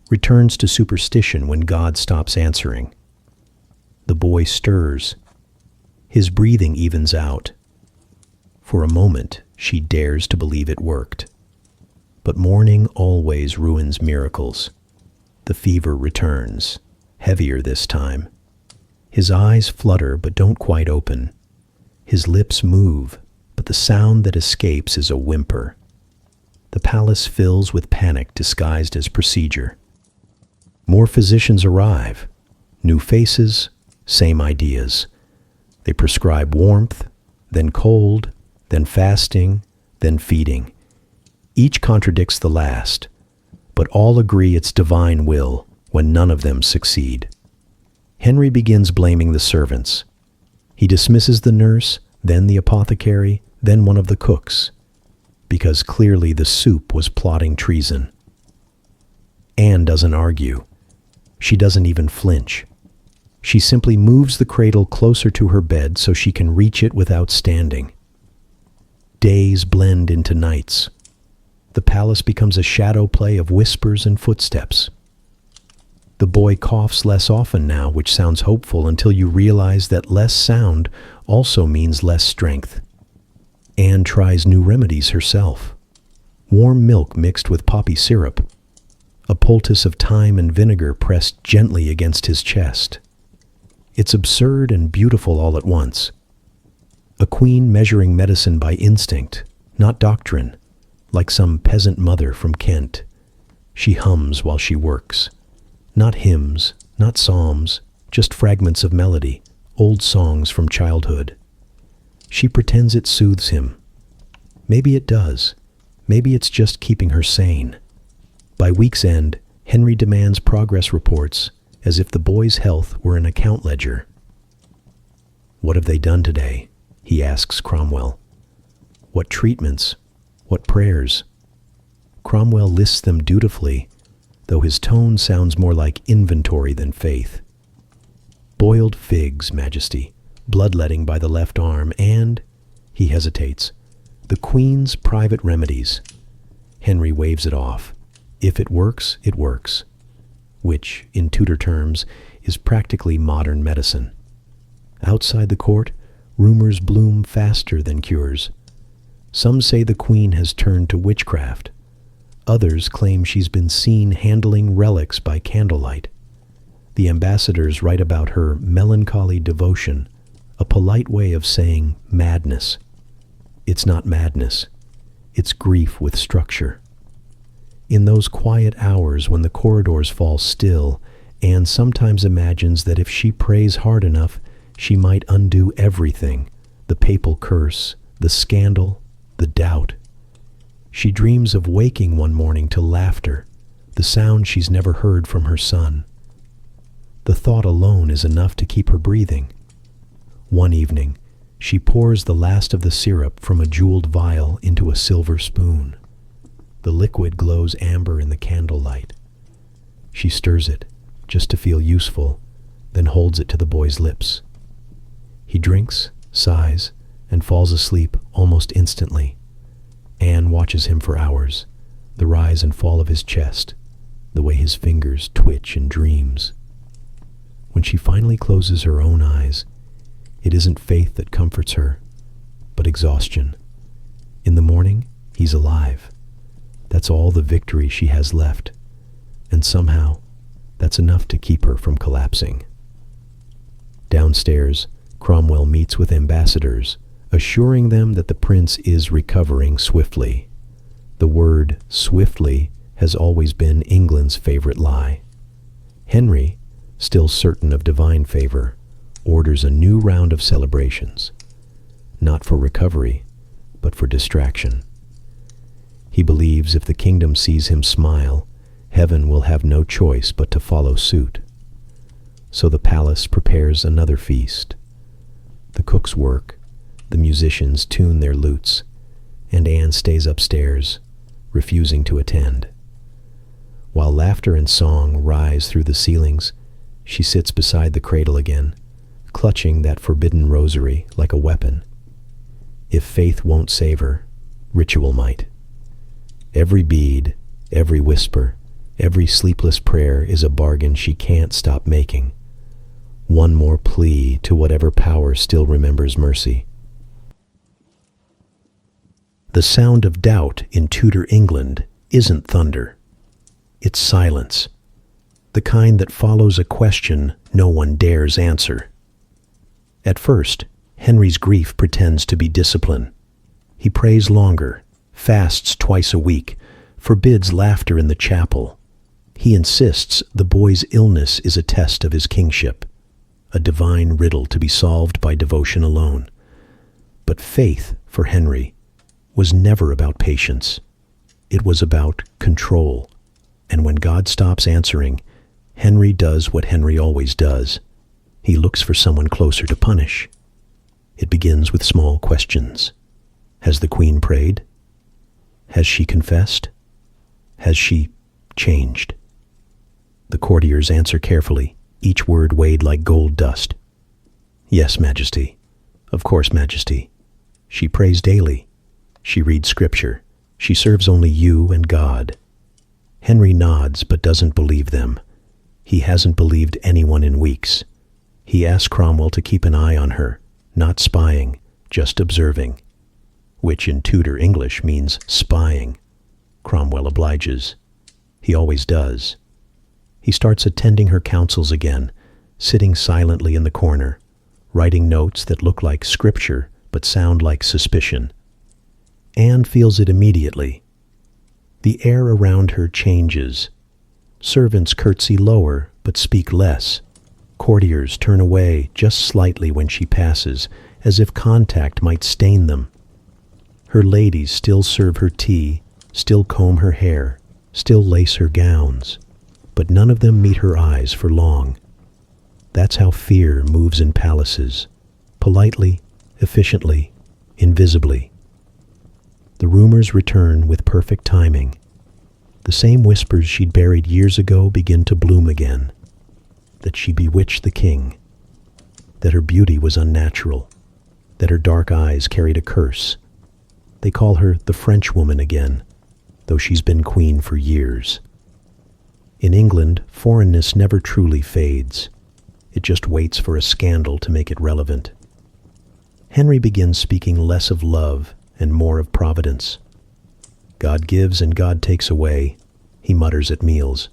returns to superstition when God stops answering. The boy stirs. His breathing evens out. For a moment, she dares to believe it worked. But morning always ruins miracles. The fever returns, heavier this time. His eyes flutter but don't quite open. His lips move, but the sound that escapes is a whimper. The palace fills with panic disguised as procedure. More physicians arrive. New faces, same ideas. They prescribe warmth, then cold, then fasting, then feeding. Each contradicts the last, but all agree it's divine will when none of them succeed. Henry begins blaming the servants. He dismisses the nurse, then the apothecary, then one of the cooks, because clearly the soup was plotting treason. Anne doesn't argue. She doesn't even flinch. She simply moves the cradle closer to her bed so she can reach it without standing. Days blend into nights. The palace becomes a shadow play of whispers and footsteps. The boy coughs less often now, which sounds hopeful until you realize that less sound also means less strength. Anne tries new remedies herself. Warm milk mixed with poppy syrup. A poultice of thyme and vinegar pressed gently against his chest. It's absurd and beautiful all at once. A queen measuring medicine by instinct, not doctrine, like some peasant mother from Kent. She hums while she works. Not hymns, not psalms, just fragments of melody, old songs from childhood. She pretends it soothes him. Maybe it does. Maybe it's just keeping her sane. By week's end, Henry demands progress reports, as if the boy's health were an account ledger. "What have they done today?" he asks Cromwell. "What treatments? What prayers?" Cromwell lists them dutifully, though his tone sounds more like inventory than faith. "Boiled figs, Majesty, bloodletting by the left arm, and," he hesitates, "the Queen's private remedies." Henry waves it off. If it works, it works. Which, in Tudor terms, is practically modern medicine. Outside the court, rumors bloom faster than cures. Some say the Queen has turned to witchcraft. Others claim she's been seen handling relics by candlelight. The ambassadors write about her melancholy devotion, a polite way of saying madness. It's not madness. It's grief with structure. In those quiet hours when the corridors fall still, Anne sometimes imagines that if she prays hard enough, she might undo everything, the papal curse, the scandal, the doubt. She dreams of waking one morning to laughter, the sound she's never heard from her son. The thought alone is enough to keep her breathing. One evening, she pours the last of the syrup from a jeweled vial into a silver spoon. The liquid glows amber in the candlelight. She stirs it, just to feel useful, then holds it to the boy's lips. He drinks, sighs, and falls asleep almost instantly. Anne watches him for hours, the rise and fall of his chest, the way his fingers twitch in dreams. When she finally closes her own eyes, it isn't faith that comforts her, but exhaustion. In the morning, he's alive. That's all the victory she has left, and somehow, that's enough to keep her from collapsing. Downstairs, Cromwell meets with ambassadors, assuring them that the prince is recovering swiftly. The word swiftly has always been England's favorite lie. Henry, still certain of divine favor, orders a new round of celebrations, not for recovery, but for distraction. He believes if the kingdom sees him smile, heaven will have no choice but to follow suit. So the palace prepares another feast. The cooks work, the musicians tune their lutes, and Anne stays upstairs, refusing to attend. While laughter and song rise through the ceilings, she sits beside the cradle again, clutching that forbidden rosary like a weapon. If faith won't save her, ritual might. Every bead, every whisper, every sleepless prayer is a bargain she can't stop making. One more plea to whatever power still remembers mercy. The sound of doubt in Tudor England isn't thunder. It's silence, the kind that follows a question no one dares answer. At first, Henry's grief pretends to be discipline. He prays longer, fasts twice a week, forbids laughter in the chapel. He insists the boy's illness is a test of his kingship, a divine riddle to be solved by devotion alone. But faith, for Henry, was never about patience. It was about control. And when God stops answering, Henry does what Henry always does. He looks for someone closer to punish. It begins with small questions. Has the Queen prayed? Has she confessed? Has she changed? The courtiers answer carefully, each word weighed like gold dust. Yes, Majesty. Of course, Majesty. She prays daily. She reads scripture. She serves only you and God. Henry nods but doesn't believe them. He hasn't believed anyone in weeks. He asks Cromwell to keep an eye on her, not spying, just observing, which in Tudor English means spying. Cromwell obliges. He always does. He starts attending her councils again, sitting silently in the corner, writing notes that look like scripture but sound like suspicion. Anne feels it immediately. The air around her changes. Servants curtsy lower but speak less. Courtiers turn away just slightly when she passes, as if contact might stain them. Her ladies still serve her tea, still comb her hair, still lace her gowns, but none of them meet her eyes for long. That's how fear moves in palaces, politely, efficiently, invisibly. The rumors return with perfect timing. The same whispers she'd buried years ago begin to bloom again. That she bewitched the king. That her beauty was unnatural. That her dark eyes carried a curse. They call her the French woman again, though she's been queen for years. In England, foreignness never truly fades. It just waits for a scandal to make it relevant. Henry begins speaking less of love and more of providence. God gives and God takes away, he mutters at meals.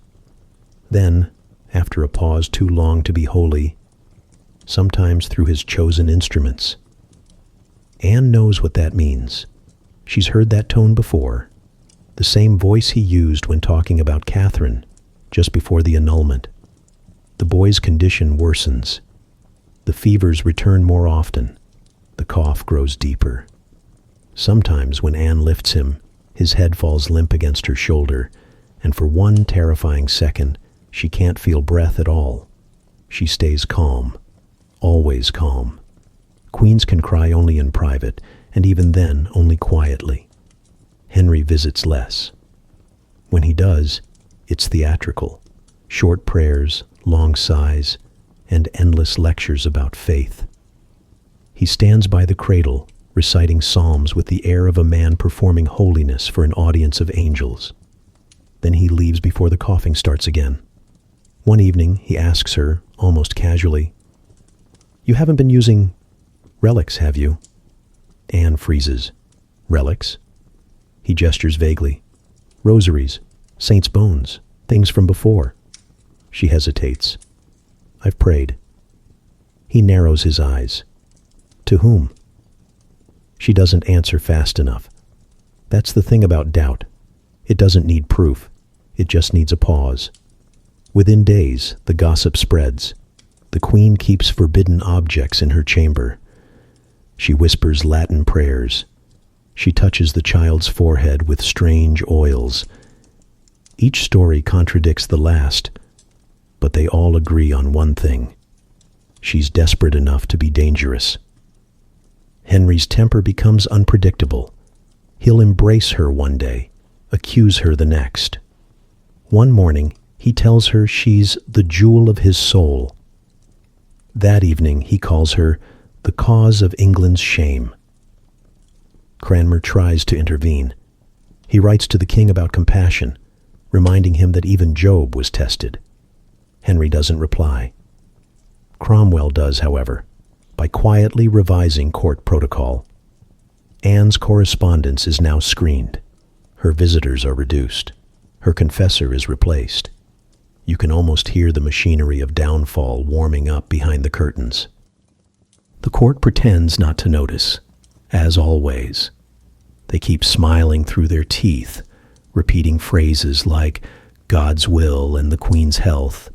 Then, after a pause too long to be holy, sometimes through his chosen instruments. Anne knows what that means. She's heard that tone before, the same voice he used when talking about Catherine, just before the annulment. The boy's condition worsens. The fevers return more often. The cough grows deeper. Sometimes when Anne lifts him, his head falls limp against her shoulder, and for one terrifying second, she can't feel breath at all. She stays calm, always calm. Queens can cry only in private, and even then only quietly. Henry visits less. When he does, it's theatrical. Short prayers, long sighs, and endless lectures about faith. He stands by the cradle, reciting psalms with the air of a man performing holiness for an audience of angels. Then he leaves before the coughing starts again. One evening, he asks her, almost casually, "You haven't been using relics, have you?" Anne freezes. "Relics?" He gestures vaguely. "Rosaries, saints' bones, things from before." She hesitates. "I've prayed." He narrows his eyes. "To whom?" She doesn't answer fast enough. That's the thing about doubt. It doesn't need proof. It just needs a pause. Within days, the gossip spreads. The Queen keeps forbidden objects in her chamber. She whispers Latin prayers. She touches the child's forehead with strange oils. Each story contradicts the last, but they all agree on one thing. She's desperate enough to be dangerous. Henry's temper becomes unpredictable. He'll embrace her one day, accuse her the next. One morning, he tells her she's the jewel of his soul. That evening, he calls her the cause of England's shame. Cranmer tries to intervene. He writes to the king about compassion, reminding him that even Job was tested. Henry doesn't reply. Cromwell does, however, by quietly revising court protocol. Anne's correspondence is now screened. Her visitors are reduced. Her confessor is replaced. You can almost hear the machinery of downfall warming up behind the curtains. The court pretends not to notice, as always. They keep smiling through their teeth, repeating phrases like God's will and the Queen's health,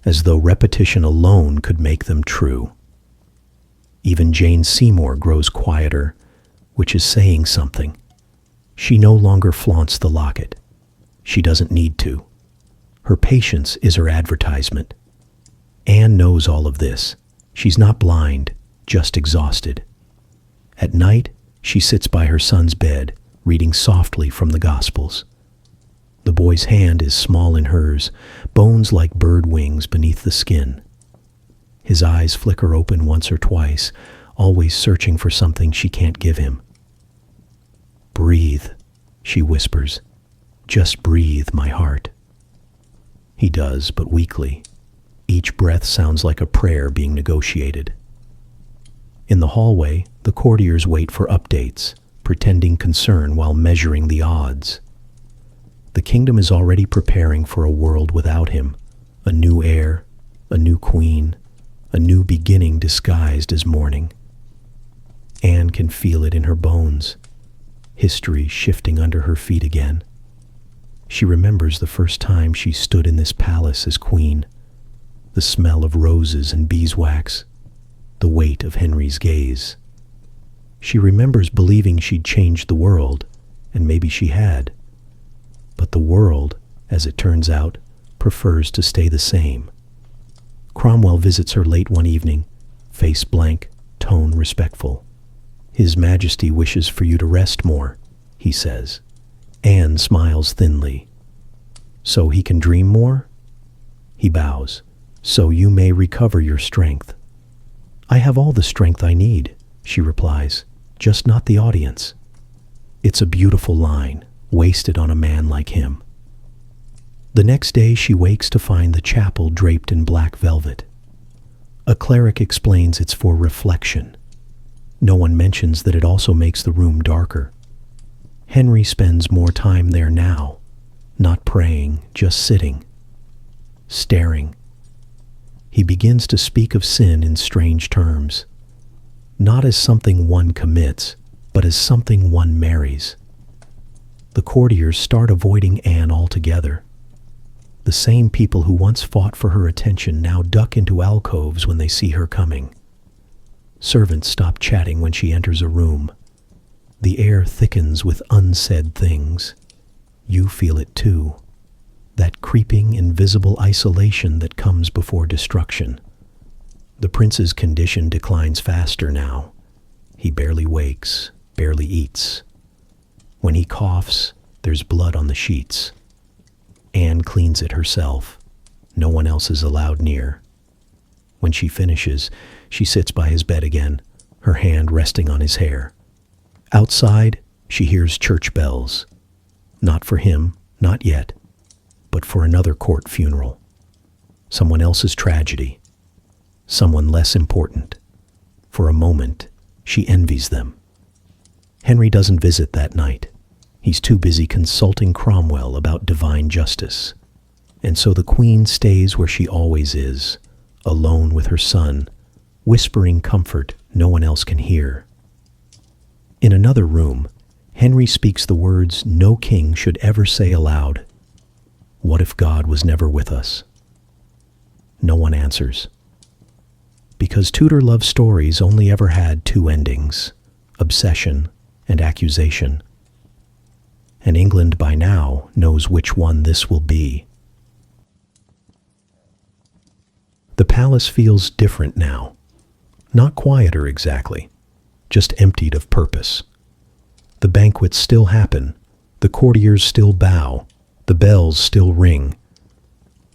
as though repetition alone could make them true. Even Jane Seymour grows quieter, which is saying something. She no longer flaunts the locket. She doesn't need to. Her patience is her advertisement. Anne knows all of this. She's not blind, just exhausted. At night, she sits by her son's bed, reading softly from the Gospels. The boy's hand is small in hers, bones like bird wings beneath the skin. His eyes flicker open once or twice, always searching for something she can't give him. "Breathe," she whispers. "Just breathe, my heart." He does, but weakly. Each breath sounds like a prayer being negotiated. In the hallway, the courtiers wait for updates, pretending concern while measuring the odds. The kingdom is already preparing for a world without him, a new heir, a new queen, a new beginning disguised as mourning. Anne can feel it in her bones, history shifting under her feet again. She remembers the first time she stood in this palace as queen, the smell of roses and beeswax, the weight of Henry's gaze. She remembers believing she'd changed the world, and maybe she had. But the world, as it turns out, prefers to stay the same. Cromwell visits her late one evening, face blank, tone respectful. "His Majesty wishes for you to rest more," he says. Anne smiles thinly. "So he can dream more?" He bows. "So you may recover your strength." "I have all the strength I need," she replies, "just not the audience." It's a beautiful line, wasted on a man like him. The next day she wakes to find the chapel draped in black velvet. A cleric explains it's for reflection. No one mentions that it also makes the room darker. Henry spends more time there now, not praying, just sitting, staring. He begins to speak of sin in strange terms, not as something one commits, but as something one marries. The courtiers start avoiding Anne altogether. The same people who once fought for her attention now duck into alcoves when they see her coming. Servants stop chatting when she enters a room. The air thickens with unsaid things. You feel it too. That creeping, invisible isolation that comes before destruction. The prince's condition declines faster now. He barely wakes, barely eats. When he coughs, there's blood on the sheets. Anne cleans it herself. No one else is allowed near. When she finishes, she sits by his bed again, her hand resting on his hair. Outside, she hears church bells. Not for him, not yet, but for another court funeral. Someone else's tragedy. Someone less important. For a moment, she envies them. Henry doesn't visit that night. He's too busy consulting Cromwell about divine justice. And so the Queen stays where she always is, alone with her son, whispering comfort no one else can hear. In another room, Henry speaks the words no king should ever say aloud. What if God was never with us? No one answers. Because Tudor love stories only ever had two endings, obsession and accusation. And England by now knows which one this will be. The palace feels different now. Not quieter exactly, just emptied of purpose. The banquets still happen, the courtiers still bow, the bells still ring.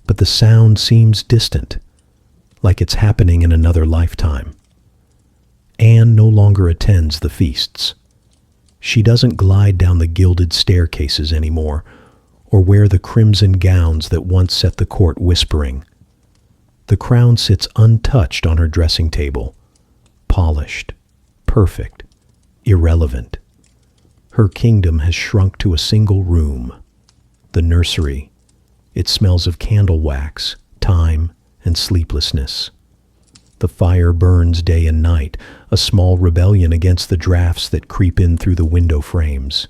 But the sound seems distant, like it's happening in another lifetime. Anne no longer attends the feasts. She doesn't glide down the gilded staircases anymore, or wear the crimson gowns that once set the court whispering. The crown sits untouched on her dressing table, polished, perfect, irrelevant. Her kingdom has shrunk to a single room, the nursery. It smells of candle wax, time, and sleeplessness. The fire burns day and night, a small rebellion against the drafts that creep in through the window frames.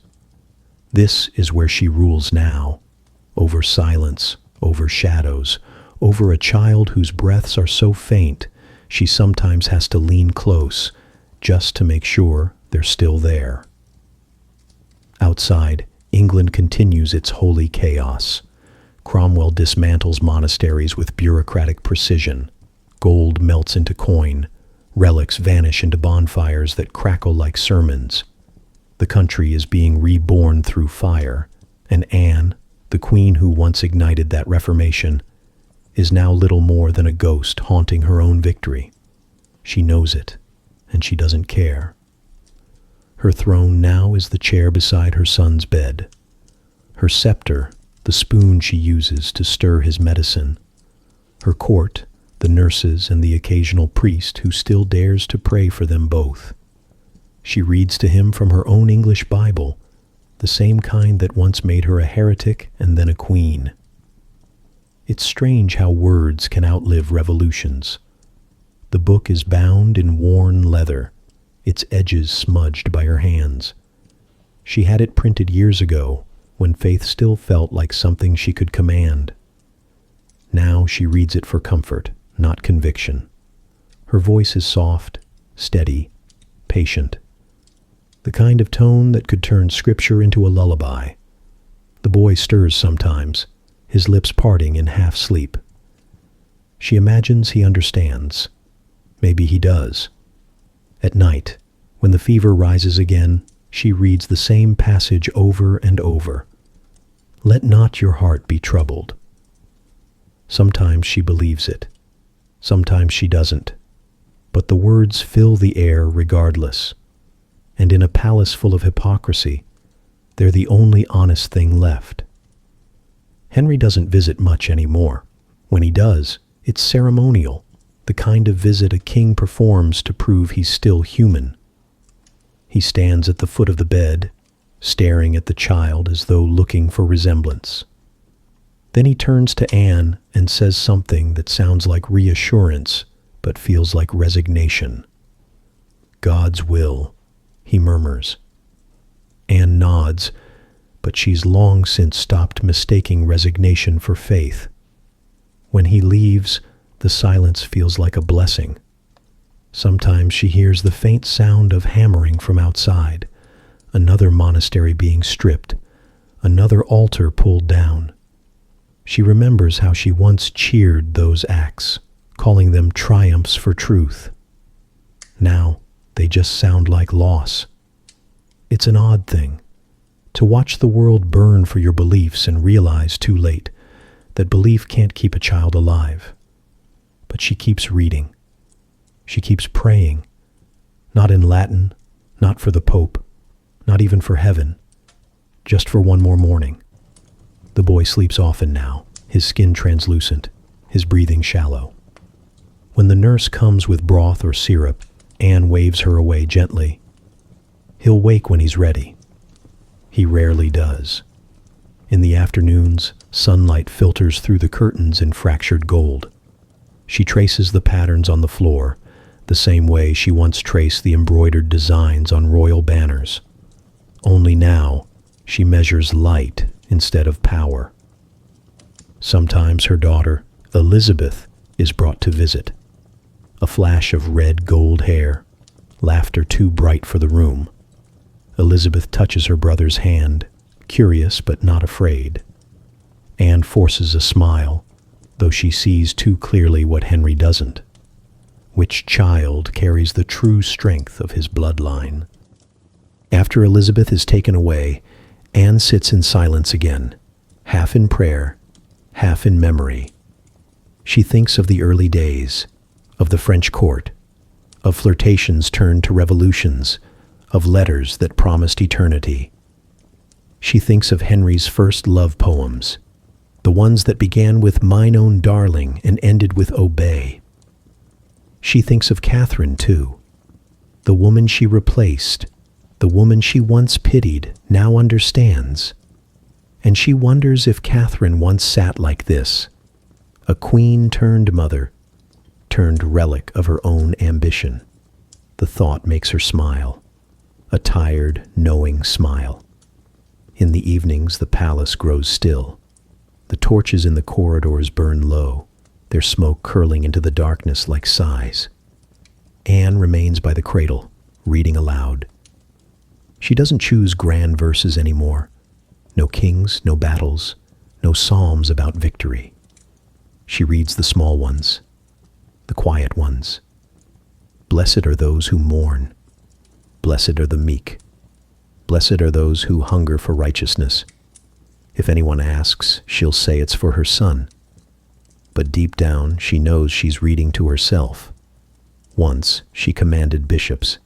This is where she rules now, over silence, over shadows, over a child whose breaths are so faint she sometimes has to lean close just to make sure they're still there. Outside, England continues its holy chaos. Cromwell dismantles monasteries with bureaucratic precision. Gold melts into coin. Relics vanish into bonfires that crackle like sermons. The country is being reborn through fire, and Anne, the queen who once ignited that reformation, is now little more than a ghost haunting her own victory. She knows it, and she doesn't care. Her throne now is the chair beside her son's bed. Her scepter, the spoon she uses to stir his medicine. Her court, the nurses and the occasional priest who still dares to pray for them both. She reads to him from her own English Bible, the same kind that once made her a heretic and then a queen. It's strange how words can outlive revolutions. The book is bound in worn leather, its edges smudged by her hands. She had it printed years ago, when faith still felt like something she could command. Now she reads it for comfort, not conviction. Her voice is soft, steady, patient. The kind of tone that could turn scripture into a lullaby. The boy stirs sometimes, his lips parting in half-sleep. She imagines he understands. Maybe he does. At night, when the fever rises again, she reads the same passage over and over. Let not your heart be troubled. Sometimes she believes it. Sometimes she doesn't. But the words fill the air regardless. And in a palace full of hypocrisy, they're the only honest thing left. Henry doesn't visit much anymore. When he does, it's ceremonial, the kind of visit a king performs to prove he's still human. He stands at the foot of the bed, staring at the child as though looking for resemblance. Then he turns to Anne and says something that sounds like reassurance, but feels like resignation. God's will, he murmurs. Anne nods, but she's long since stopped mistaking resignation for faith. When he leaves, the silence feels like a blessing. Sometimes she hears the faint sound of hammering from outside, another monastery being stripped, another altar pulled down. She remembers how she once cheered those acts, calling them triumphs for truth. Now, they just sound like loss. It's an odd thing, to watch the world burn for your beliefs and realize too late that belief can't keep a child alive. But she keeps reading. She keeps praying, not in Latin, not for the Pope, not even for heaven, just for one more morning. The boy sleeps often now, his skin translucent, his breathing shallow. When the nurse comes with broth or syrup, Anne waves her away gently. He'll wake when he's ready. He rarely does. In the afternoons, sunlight filters through the curtains in fractured gold. She traces the patterns on the floor, the same way she once traced the embroidered designs on royal banners. Only now, she measures light instead of power. Sometimes her daughter, Elizabeth, is brought to visit. A flash of red gold hair, laughter too bright for the room. Elizabeth touches her brother's hand, curious but not afraid. Anne forces a smile, though she sees too clearly what Henry doesn't. Which child carries the true strength of his bloodline? After Elizabeth is taken away, Anne sits in silence again, half in prayer, half in memory. She thinks of the early days, of the French court, of flirtations turned to revolutions, of letters that promised eternity. She thinks of Henry's first love poems, the ones that began with "Mine Own Darling" and ended with "Obey." She thinks of Catherine, too, the woman she replaced, The woman she once pitied now understands. And she wonders if Catherine once sat like this, a queen turned mother, turned relic of her own ambition. The thought makes her smile, a tired, knowing smile. In the evenings, the palace grows still. The torches in the corridors burn low, their smoke curling into the darkness like sighs. Anne remains by the cradle, reading aloud. She doesn't choose grand verses anymore. No kings, no battles, no psalms about victory. She reads the small ones, the quiet ones. Blessed are those who mourn. Blessed are the meek. Blessed are those who hunger for righteousness. If anyone asks, she'll say it's for her son. But deep down, she knows she's reading to herself. Once, she commanded bishops.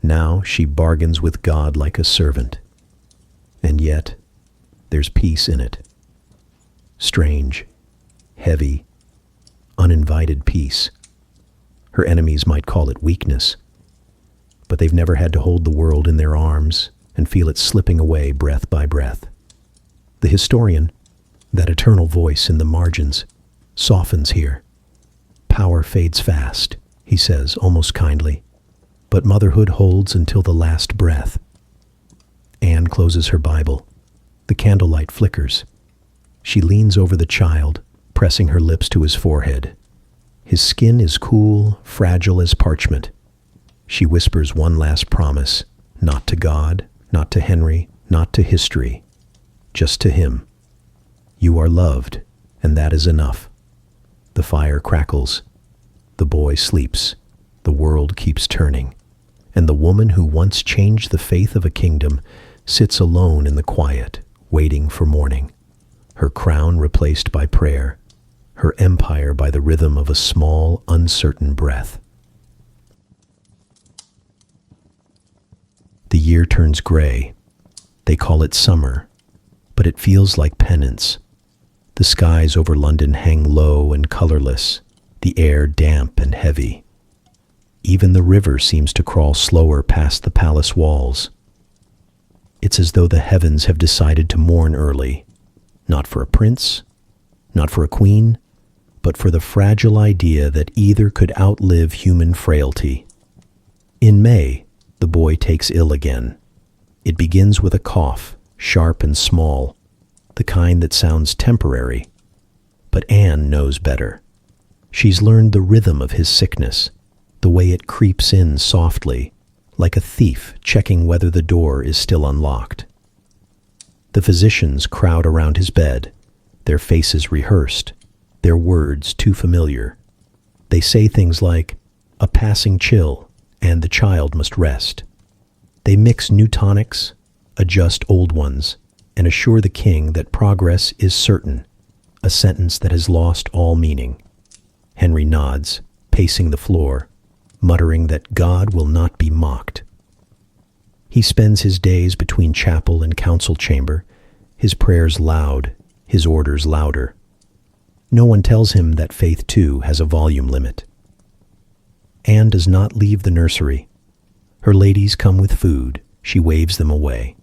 Now, she bargains with God like a servant. And yet, there's peace in it. Strange, heavy, uninvited peace. Her enemies might call it weakness, but they've never had to hold the world in their arms and feel it slipping away breath by breath. The historian, that eternal voice in the margins, softens here. Power fades fast, he says, almost kindly, but motherhood holds until the last breath. Anne closes her Bible. The candlelight flickers. She leans over the child, pressing her lips to his forehead. His skin is cool, fragile as parchment. She whispers one last promise, not to God, not to Henry, not to history, just to him. You are loved, and that is enough. The fire crackles. The boy sleeps. The world keeps turning. And the woman who once changed the faith of a kingdom sits alone in the quiet, waiting for morning. Her crown replaced by prayer, her empire by the rhythm of a small, uncertain breath. The year turns gray. They call it summer, but it feels like penance. The skies over London hang low and colorless, the air damp and heavy. Even the river seems to crawl slower past the palace walls. It's as though the heavens have decided to mourn early, not for a prince, not for a queen, but for the fragile idea that either could outlive human frailty. In May, the boy takes ill again. It begins with a cough, sharp and small, the kind that sounds temporary. But Anne knows better. She's learned the rhythm of his sickness, the way it creeps in softly, like a thief checking whether the door is still unlocked. The physicians crowd around his bed, their faces rehearsed, their words too familiar. They say things like, a passing chill, and the child must rest. They mix new tonics, adjust old ones, and assure the king that progress is certain, a sentence that has lost all meaning. Henry nods, pacing the floor, muttering that God will not be mocked. He spends his days between chapel and council chamber, his prayers loud, his orders louder. No one tells him that faith, too, has a volume limit. Anne does not leave the nursery. Her ladies come with food. She waves them away.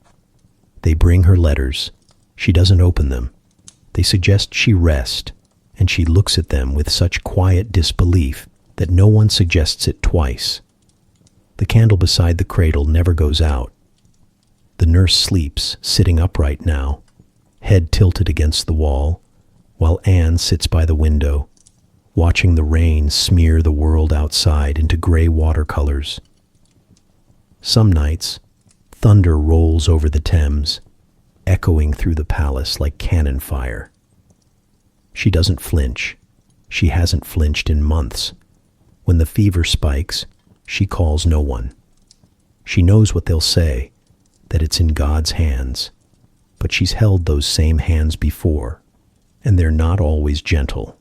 They bring her letters. She doesn't open them. They suggest she rest, and she looks at them with such quiet disbelief that no one suggests it twice. The candle beside the cradle never goes out. The nurse sleeps, sitting upright now, head tilted against the wall, while Anne sits by the window, watching the rain smear the world outside into gray watercolors. Some nights, thunder rolls over the Thames, echoing through the palace like cannon fire. She doesn't flinch. She hasn't flinched in months. When the fever spikes, she calls no one. She knows what they'll say, that it's in God's hands. But she's held those same hands before, and they're not always gentle.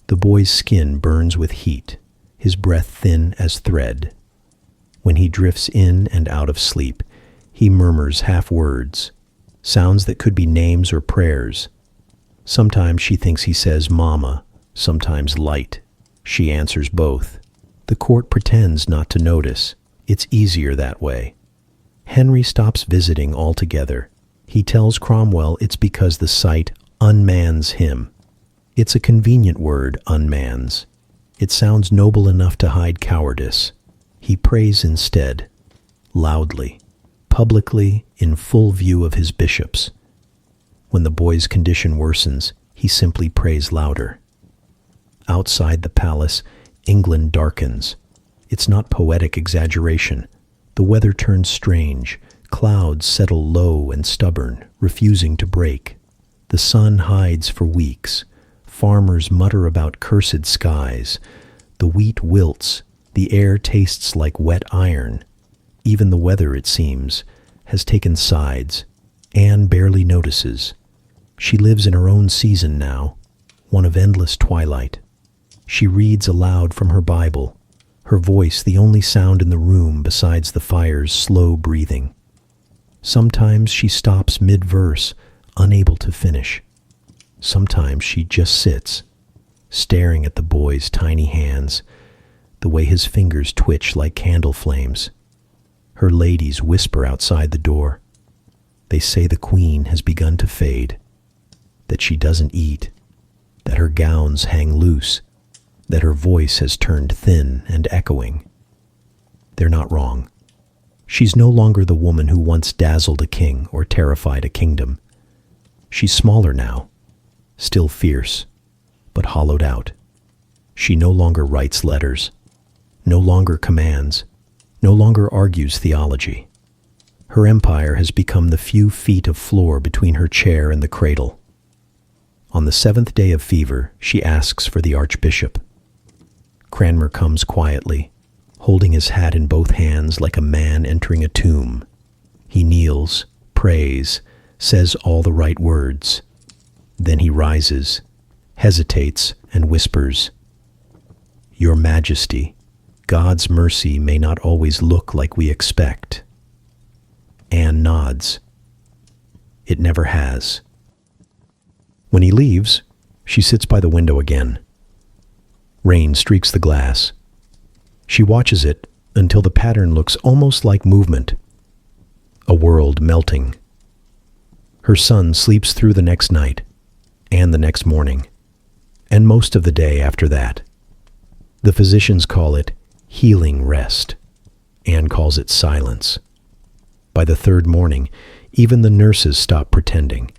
The boy's skin burns with heat, his breath thin as thread. When he drifts in and out of sleep, he murmurs half words, sounds that could be names or prayers. Sometimes she thinks he says mama, sometimes light. She answers both. The court pretends not to notice. It's easier that way. Henry stops visiting altogether. He tells Cromwell it's because the sight unmans him. It's a convenient word, unmans. It sounds noble enough to hide cowardice. He prays instead, loudly, publicly, in full view of his bishops. When the boy's condition worsens, he simply prays louder. Outside the palace, England darkens. It's not poetic exaggeration. The weather turns strange. Clouds settle low and stubborn, refusing to break. The sun hides for weeks. Farmers mutter about cursed skies. The wheat wilts. The air tastes like wet iron. Even the weather, it seems, has taken sides. Anne barely notices. She lives in her own season now, one of endless twilight. She reads aloud from her Bible, her voice the only sound in the room besides the fire's slow breathing. Sometimes she stops mid-verse, unable to finish. Sometimes she just sits, staring at the boy's tiny hands, the way his fingers twitch like candle flames. Her ladies whisper outside the door. They say the Queen has begun to fade, that she doesn't eat, that her gowns hang loose, that her voice has turned thin and echoing. They're not wrong. She's no longer the woman who once dazzled a king or terrified a kingdom. She's smaller now, still fierce, but hollowed out. She no longer writes letters, no longer commands, no longer argues theology. Her empire has become the few feet of floor between her chair and the cradle. On the 7th day of fever, she asks for the archbishop. Cranmer comes quietly, holding his hat in both hands like a man entering a tomb. He kneels, prays, says all the right words. Then he rises, hesitates, and whispers, "Your Majesty, God's mercy may not always look like we expect." Anne nods. It never has. When he leaves, she sits by the window again. Rain streaks the glass. She watches it until the pattern looks almost like movement, a world melting. Her son sleeps through the next night, and the next morning, and most of the day after that. The physicians call it healing rest. Anne calls it silence. By the 3rd morning, even the nurses stop pretending.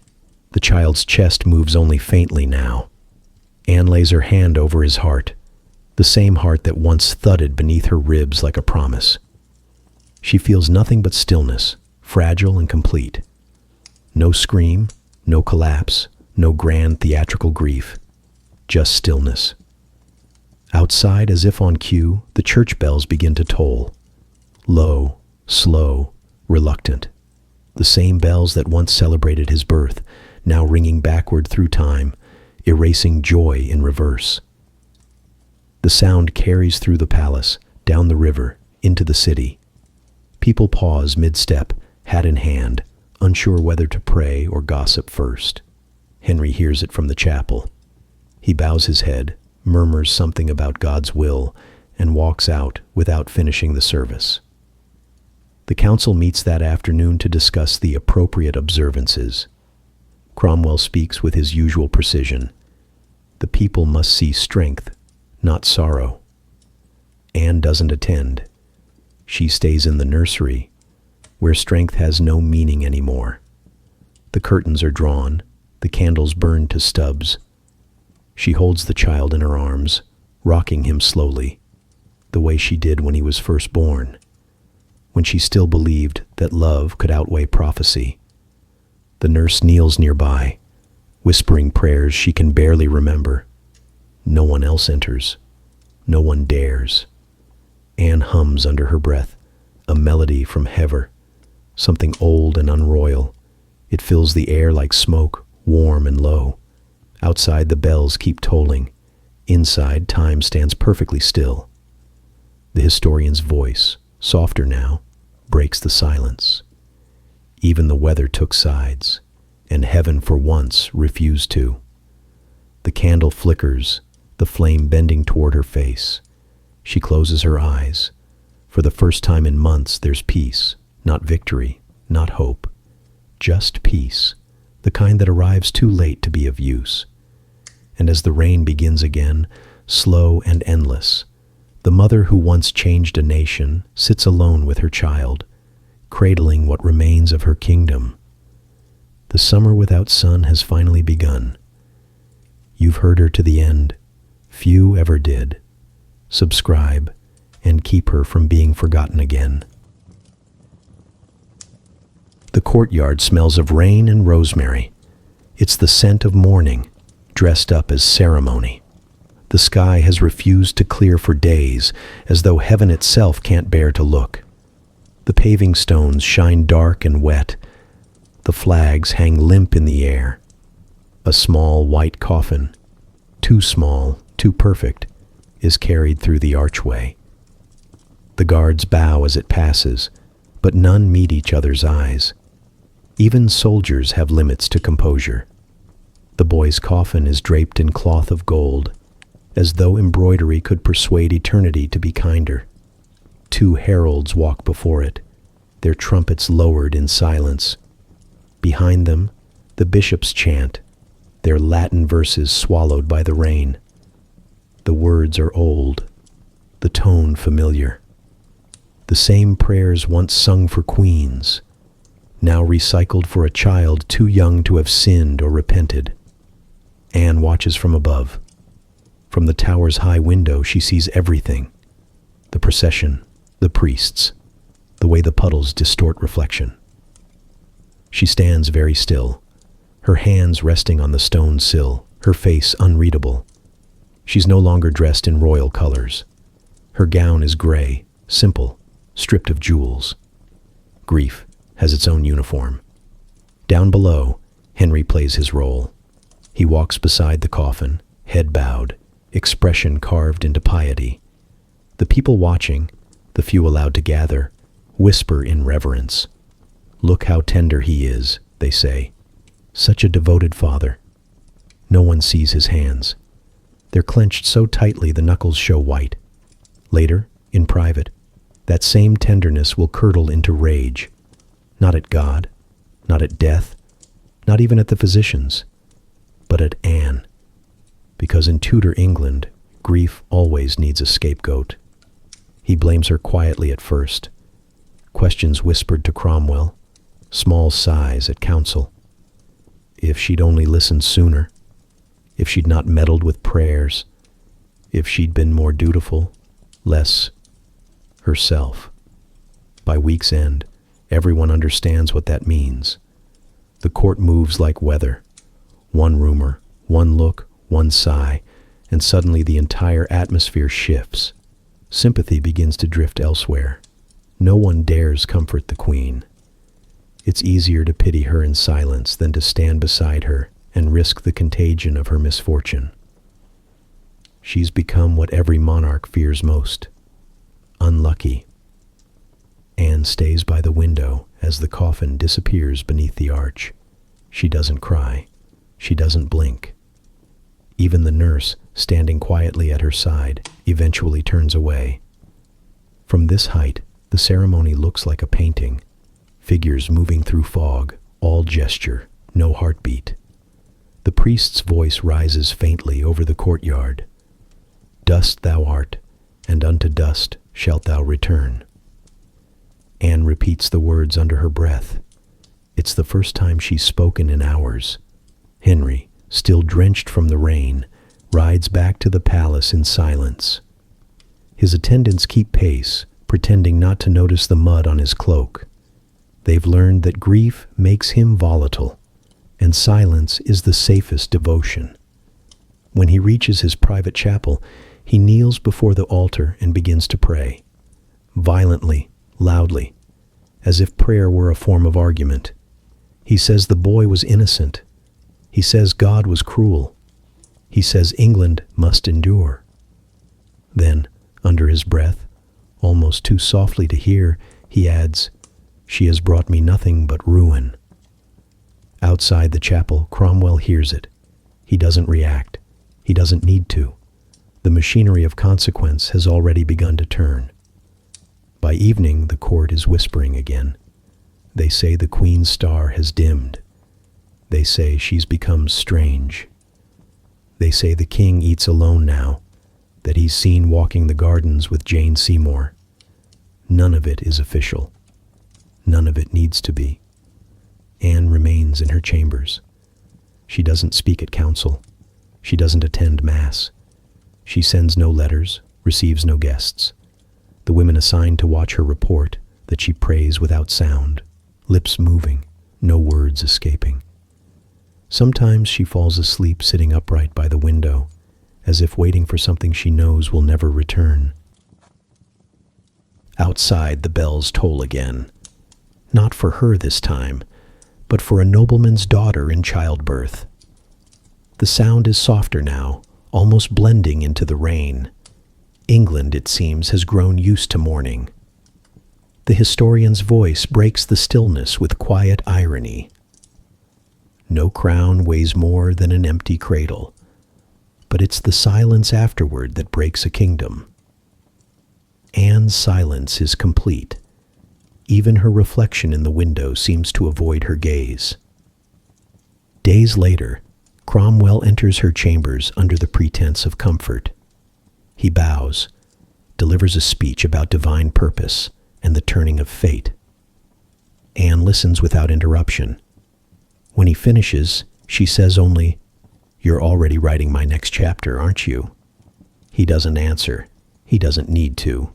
The child's chest moves only faintly now. Anne lays her hand over his heart, the same heart that once thudded beneath her ribs like a promise. She feels nothing but stillness, fragile and complete. No scream, no collapse, no grand theatrical grief, just stillness. Outside, as if on cue, the church bells begin to toll. Low, slow, reluctant. The same bells that once celebrated his birth, now ringing backward through time, erasing joy in reverse. The sound carries through the palace, down the river, into the city. People pause mid-step, hat in hand, unsure whether to pray or gossip first. Henry hears it from the chapel. He bows his head, murmurs something about God's will, and walks out without finishing the service. The council meets that afternoon to discuss the appropriate observances. Cromwell speaks with his usual precision. The people must see strength, not sorrow. Anne doesn't attend. She stays in the nursery, where strength has no meaning anymore. The curtains are drawn, the candles burned to stubs. She holds the child in her arms, rocking him slowly, the way she did when he was first born, when she still believed that love could outweigh prophecy. The nurse kneels nearby, whispering prayers she can barely remember. No one else enters. No one dares. Anne hums under her breath, a melody from heaven, something old and unroyal. It fills the air like smoke, warm and low. Outside, the bells keep tolling. Inside, time stands perfectly still. The historian's voice, softer now, breaks the silence. Even the weather took sides, and heaven for once refused to. The candle flickers, the flame bending toward her face. She closes her eyes. For the first time in months, there's peace, Not victory, not hope. Just peace, the kind that arrives too late to be of use. And as the rain begins again, slow and endless, the mother who once changed a nation sits alone with her child, cradling what remains of her kingdom. The summer without sun has finally begun. You've heard her to the end. Few ever did. Subscribe and keep her from being forgotten again. The courtyard smells of rain and rosemary. It's the scent of morning, dressed up as ceremony. The sky has refused to clear for days, as though heaven itself can't bear to look. The paving stones shine dark and wet. The flags hang limp in the air. A small white coffin, too small, too perfect, is carried through the archway. The guards bow as it passes, but none meet each other's eyes. Even soldiers have limits to composure. The boy's coffin is draped in cloth of gold, as though embroidery could persuade eternity to be kinder. Two heralds walk before it, their trumpets lowered in silence. Behind them, the bishops chant, their Latin verses swallowed by the rain. The words are old, the tone familiar. The same prayers once sung for queens, now recycled for a child too young to have sinned or repented. Anne watches from above. From the tower's high window, she sees everything. The procession, the priests, the way the puddles distort reflection. She stands very still, her hands resting on the stone sill, her face unreadable. She's no longer dressed in royal colors. Her gown is gray, simple, stripped of jewels. Grief has its own uniform. Down below, Henry plays his role. He walks beside the coffin, head bowed, expression carved into piety. The people watching, the few allowed to gather, whisper in reverence. "Look how tender he is," they say. "Such a devoted father." No one sees his hands. They're clenched so tightly the knuckles show white. Later, in private, that same tenderness will curdle into rage. Not at God, not at death, not even at the physicians, but at Anne. Because in Tudor England, grief always needs a scapegoat. He blames her quietly at first. Questions whispered to Cromwell, small sighs at counsel. If she'd only listened sooner, if she'd not meddled with prayers, if she'd been more dutiful, less herself. By week's end, everyone understands what that means. The court moves like weather. One rumor, one look, one sigh, and suddenly the entire atmosphere shifts. Sympathy begins to drift elsewhere. No one dares comfort the Queen. It's easier to pity her in silence than to stand beside her and risk the contagion of her misfortune. She's become what every monarch fears most: unlucky. Anne stays by the window as the coffin disappears beneath the arch. She doesn't cry. She doesn't blink. Even the nurse, standing quietly at her side, eventually turns away. From this height, the ceremony looks like a painting. Figures moving through fog, all gesture, no heartbeat. The priest's voice rises faintly over the courtyard. "Dust thou art, and unto dust shalt thou return." Anne repeats the words under her breath. It's the first time she's spoken in hours. Henry, still drenched from the rain, rides back to the palace in silence. His attendants keep pace, pretending not to notice the mud on his cloak. They've learned that grief makes him volatile, and silence is the safest devotion. When he reaches his private chapel, he kneels before the altar and begins to pray. Violently, loudly, as if prayer were a form of argument. He says the boy was innocent. He says God was cruel. He says England must endure. Then, under his breath, almost too softly to hear, he adds, "She has brought me nothing but ruin." Outside the chapel, Cromwell hears it. He doesn't react. He doesn't need to. The machinery of consequence has already begun to turn. By evening, the court is whispering again. They say the Queen's star has dimmed. They say she's become strange. They say the king eats alone now, that he's seen walking the gardens with Jane Seymour. None of it is official. None of it needs to be. Anne remains in her chambers. She doesn't speak at council. She doesn't attend mass. She sends no letters, receives no guests. The women assigned to watch her report that she prays without sound, lips moving, no words escaping. Sometimes she falls asleep sitting upright by the window, as if waiting for something she knows will never return. Outside, the bells toll again. Not for her this time, but for a nobleman's daughter in childbirth. The sound is softer now, almost blending into the rain. England, it seems, has grown used to mourning. The historian's voice breaks the stillness with quiet irony. No crown weighs more than an empty cradle, but it's the silence afterward that breaks a kingdom. Anne's silence is complete. Even her reflection in the window seems to avoid her gaze. Days later, Cromwell enters her chambers under the pretense of comfort. He bows, delivers a speech about divine purpose and the turning of fate. Anne listens without interruption. When he finishes, she says only, "You're already writing my next chapter, aren't you?" He doesn't answer. He doesn't need to.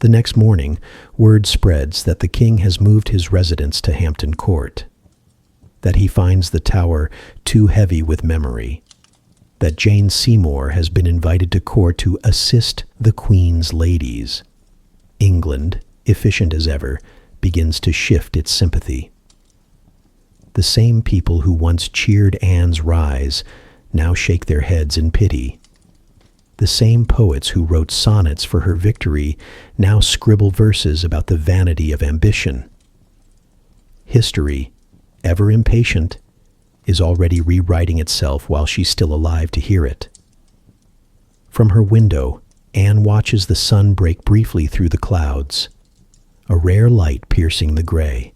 The next morning, word spreads that the king has moved his residence to Hampton Court, that he finds the tower too heavy with memory, that Jane Seymour has been invited to court to assist the Queen's ladies. England, efficient as ever, begins to shift its sympathy. The same people who once cheered Anne's rise now shake their heads in pity. The same poets who wrote sonnets for her victory now scribble verses about the vanity of ambition. History, ever impatient, is already rewriting itself while she's still alive to hear it. From her window, Anne watches the sun break briefly through the clouds, a rare light piercing the gray.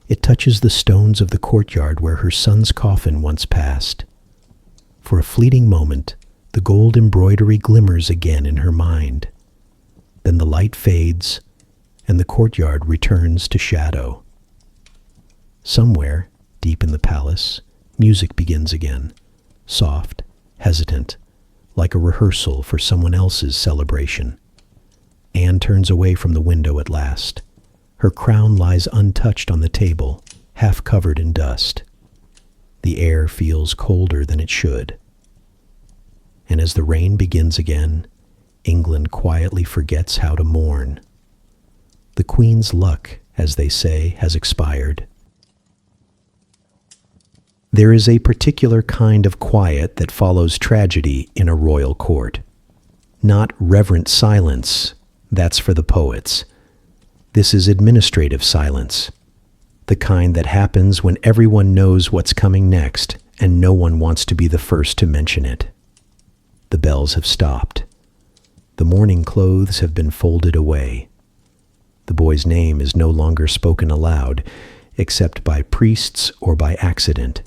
It touches the stones of the courtyard where her son's coffin once passed. For a fleeting moment, the gold embroidery glimmers again in her mind. Then the light fades, and the courtyard returns to shadow. Somewhere, deep in the palace, music begins again, soft, hesitant, like a rehearsal for someone else's celebration. Anne turns away from the window at last. Her crown lies untouched on the table, half covered in dust. The air feels colder than it should. And as the rain begins again, England quietly forgets how to mourn. The Queen's luck, as they say, has expired. There is a particular kind of quiet that follows tragedy in a royal court. Not reverent silence, that's for the poets. This is administrative silence, the kind that happens when everyone knows what's coming next and no one wants to be the first to mention it. The bells have stopped. The mourning clothes have been folded away. The boy's name is no longer spoken aloud, except by priests or by accident.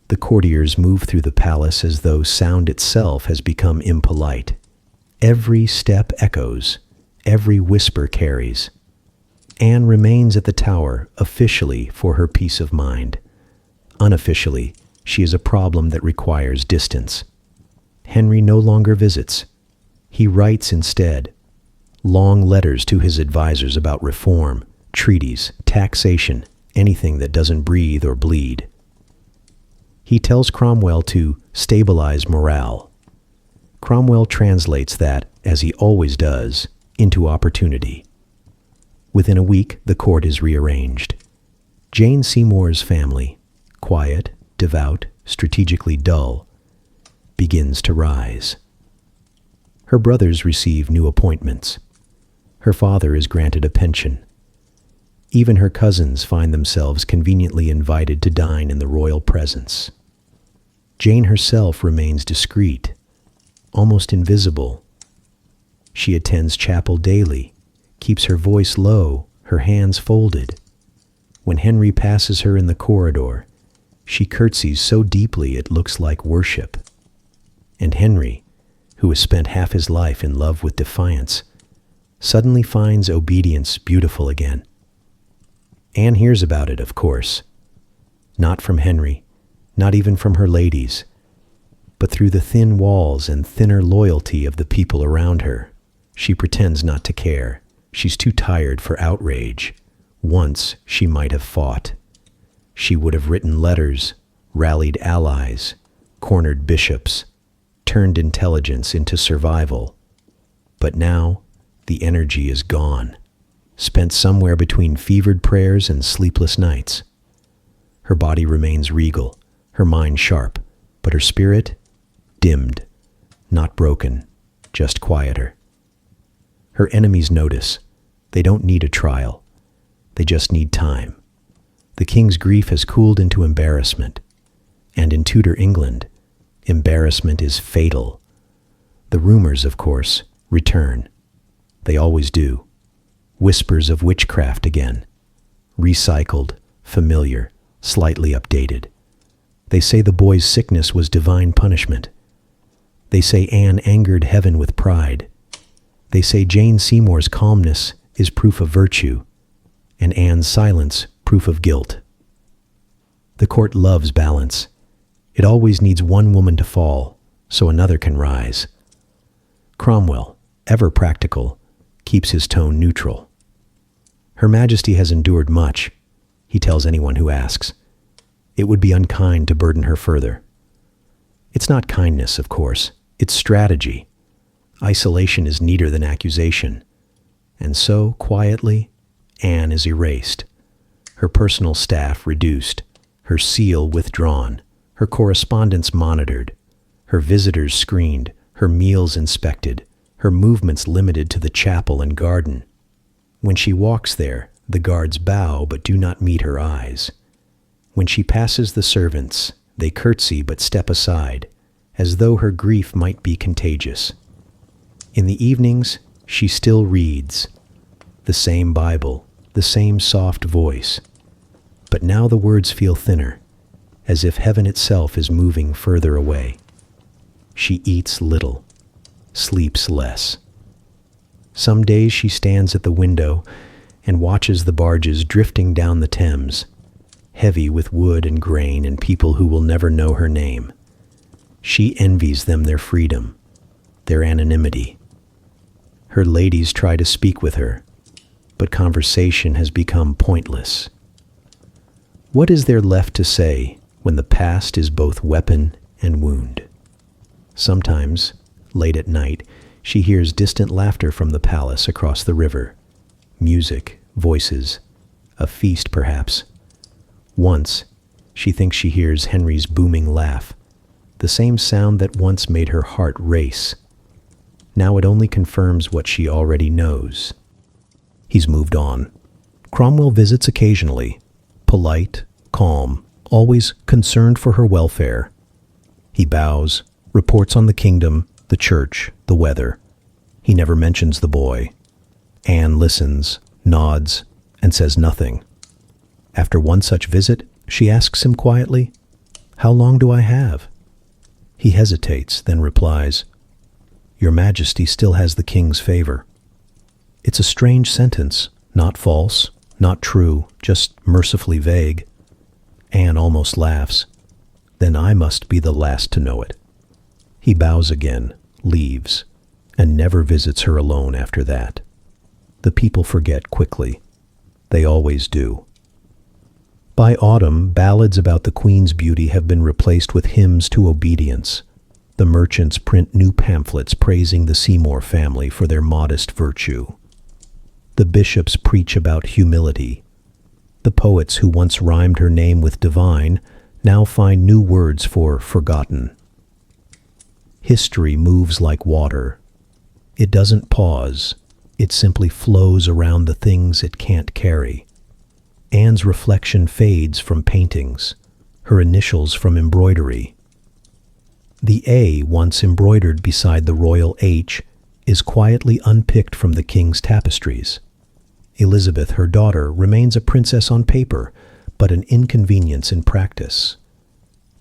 The courtiers move through the palace as though sound itself has become impolite. Every step echoes, every whisper carries. Anne remains at the tower, officially for her peace of mind. Unofficially, she is a problem that requires distance. Henry no longer visits. He writes instead. Long letters to his advisors about reform, treaties, taxation, anything that doesn't breathe or bleed. He tells Cromwell to stabilize morale. Cromwell translates that, as he always does, into opportunity. Within a week, the court is rearranged. Jane Seymour's family, quiet, devout, strategically dull, begins to rise. Her brothers receive new appointments. Her father is granted a pension. Even her cousins find themselves conveniently invited to dine in the royal presence. Jane herself remains discreet, almost invisible. She attends chapel daily, keeps her voice low, her hands folded, When Henry passes her in the corridor, she curtsies so deeply it looks like worship. And Henry, who has spent half his life in love with defiance, suddenly finds obedience beautiful again. Anne hears about it, of course. Not from Henry, not even from her ladies, but through the thin walls and thinner loyalty of the people around her. She pretends not to care. She's too tired for outrage. Once she might have fought. She would have written letters, rallied allies, cornered bishops, turned intelligence into survival. But now, the energy is gone, spent somewhere between fevered prayers and sleepless nights. Her body remains regal, her mind sharp, but her spirit dimmed, not broken, just quieter. Her enemies notice. They don't need a trial. They just need time. The king's grief has cooled into embarrassment. And in Tudor England, embarrassment is fatal. The rumors, of course, return. They always do. Whispers of witchcraft again. Recycled, familiar, slightly updated. They say the boy's sickness was divine punishment. They say Anne angered heaven with pride. They say Jane Seymour's calmness is proof of virtue, and Anne's silence proof of guilt. The court loves balance. It always needs one woman to fall, so another can rise. Cromwell, ever practical, keeps his tone neutral. Her Majesty has endured much, he tells anyone who asks. It would be unkind to burden her further. It's not kindness, of course. It's strategy. Isolation is neater than accusation. And so, quietly, Anne is erased. Her personal staff reduced, her seal withdrawn, her correspondence monitored, her visitors screened, her meals inspected, her movements limited to the chapel and garden. When she walks there, the guards bow but do not meet her eyes. When she passes the servants, they curtsy but step aside, as though her grief might be contagious. In the evenings, she still reads. The same Bible, the same soft voice. But now the words feel thinner, as if heaven itself is moving further away. She eats little, sleeps less. Some days she stands at the window and watches the barges drifting down the Thames, heavy with wood and grain and people who will never know her name. She envies them their freedom, their anonymity. Her ladies try to speak with her, but conversation has become pointless. What is there left to say when the past is both weapon and wound? Sometimes, late at night, she hears distant laughter from the palace across the river. Music, voices, a feast perhaps. Once, she thinks she hears Henry's booming laugh, the same sound that once made her heart race. Now it only confirms what she already knows. He's moved on. Cromwell visits occasionally, polite, calm, always concerned for her welfare. He bows, reports on the kingdom, the church, the weather. He never mentions the boy. Anne listens, nods, and says nothing. After one such visit, she asks him quietly, "How long do I have?" He hesitates, then replies, "Your Majesty still has the king's favor." It's a strange sentence, not false, not true, just mercifully vague. Anne almost laughs. Then I must be the last to know it. He bows again, leaves, and never visits her alone after that. The people forget quickly. They always do. By autumn, ballads about the Queen's beauty have been replaced with hymns to obedience. The merchants print new pamphlets praising the Seymour family for their modest virtue. The bishops preach about humility. The poets who once rhymed her name with divine now find new words for forgotten. History moves like water. It doesn't pause. It simply flows around the things it can't carry. Anne's reflection fades from paintings, her initials from embroidery. The A once embroidered beside the royal H is quietly unpicked from the king's tapestries. Elizabeth, her daughter, remains a princess on paper, but an inconvenience in practice.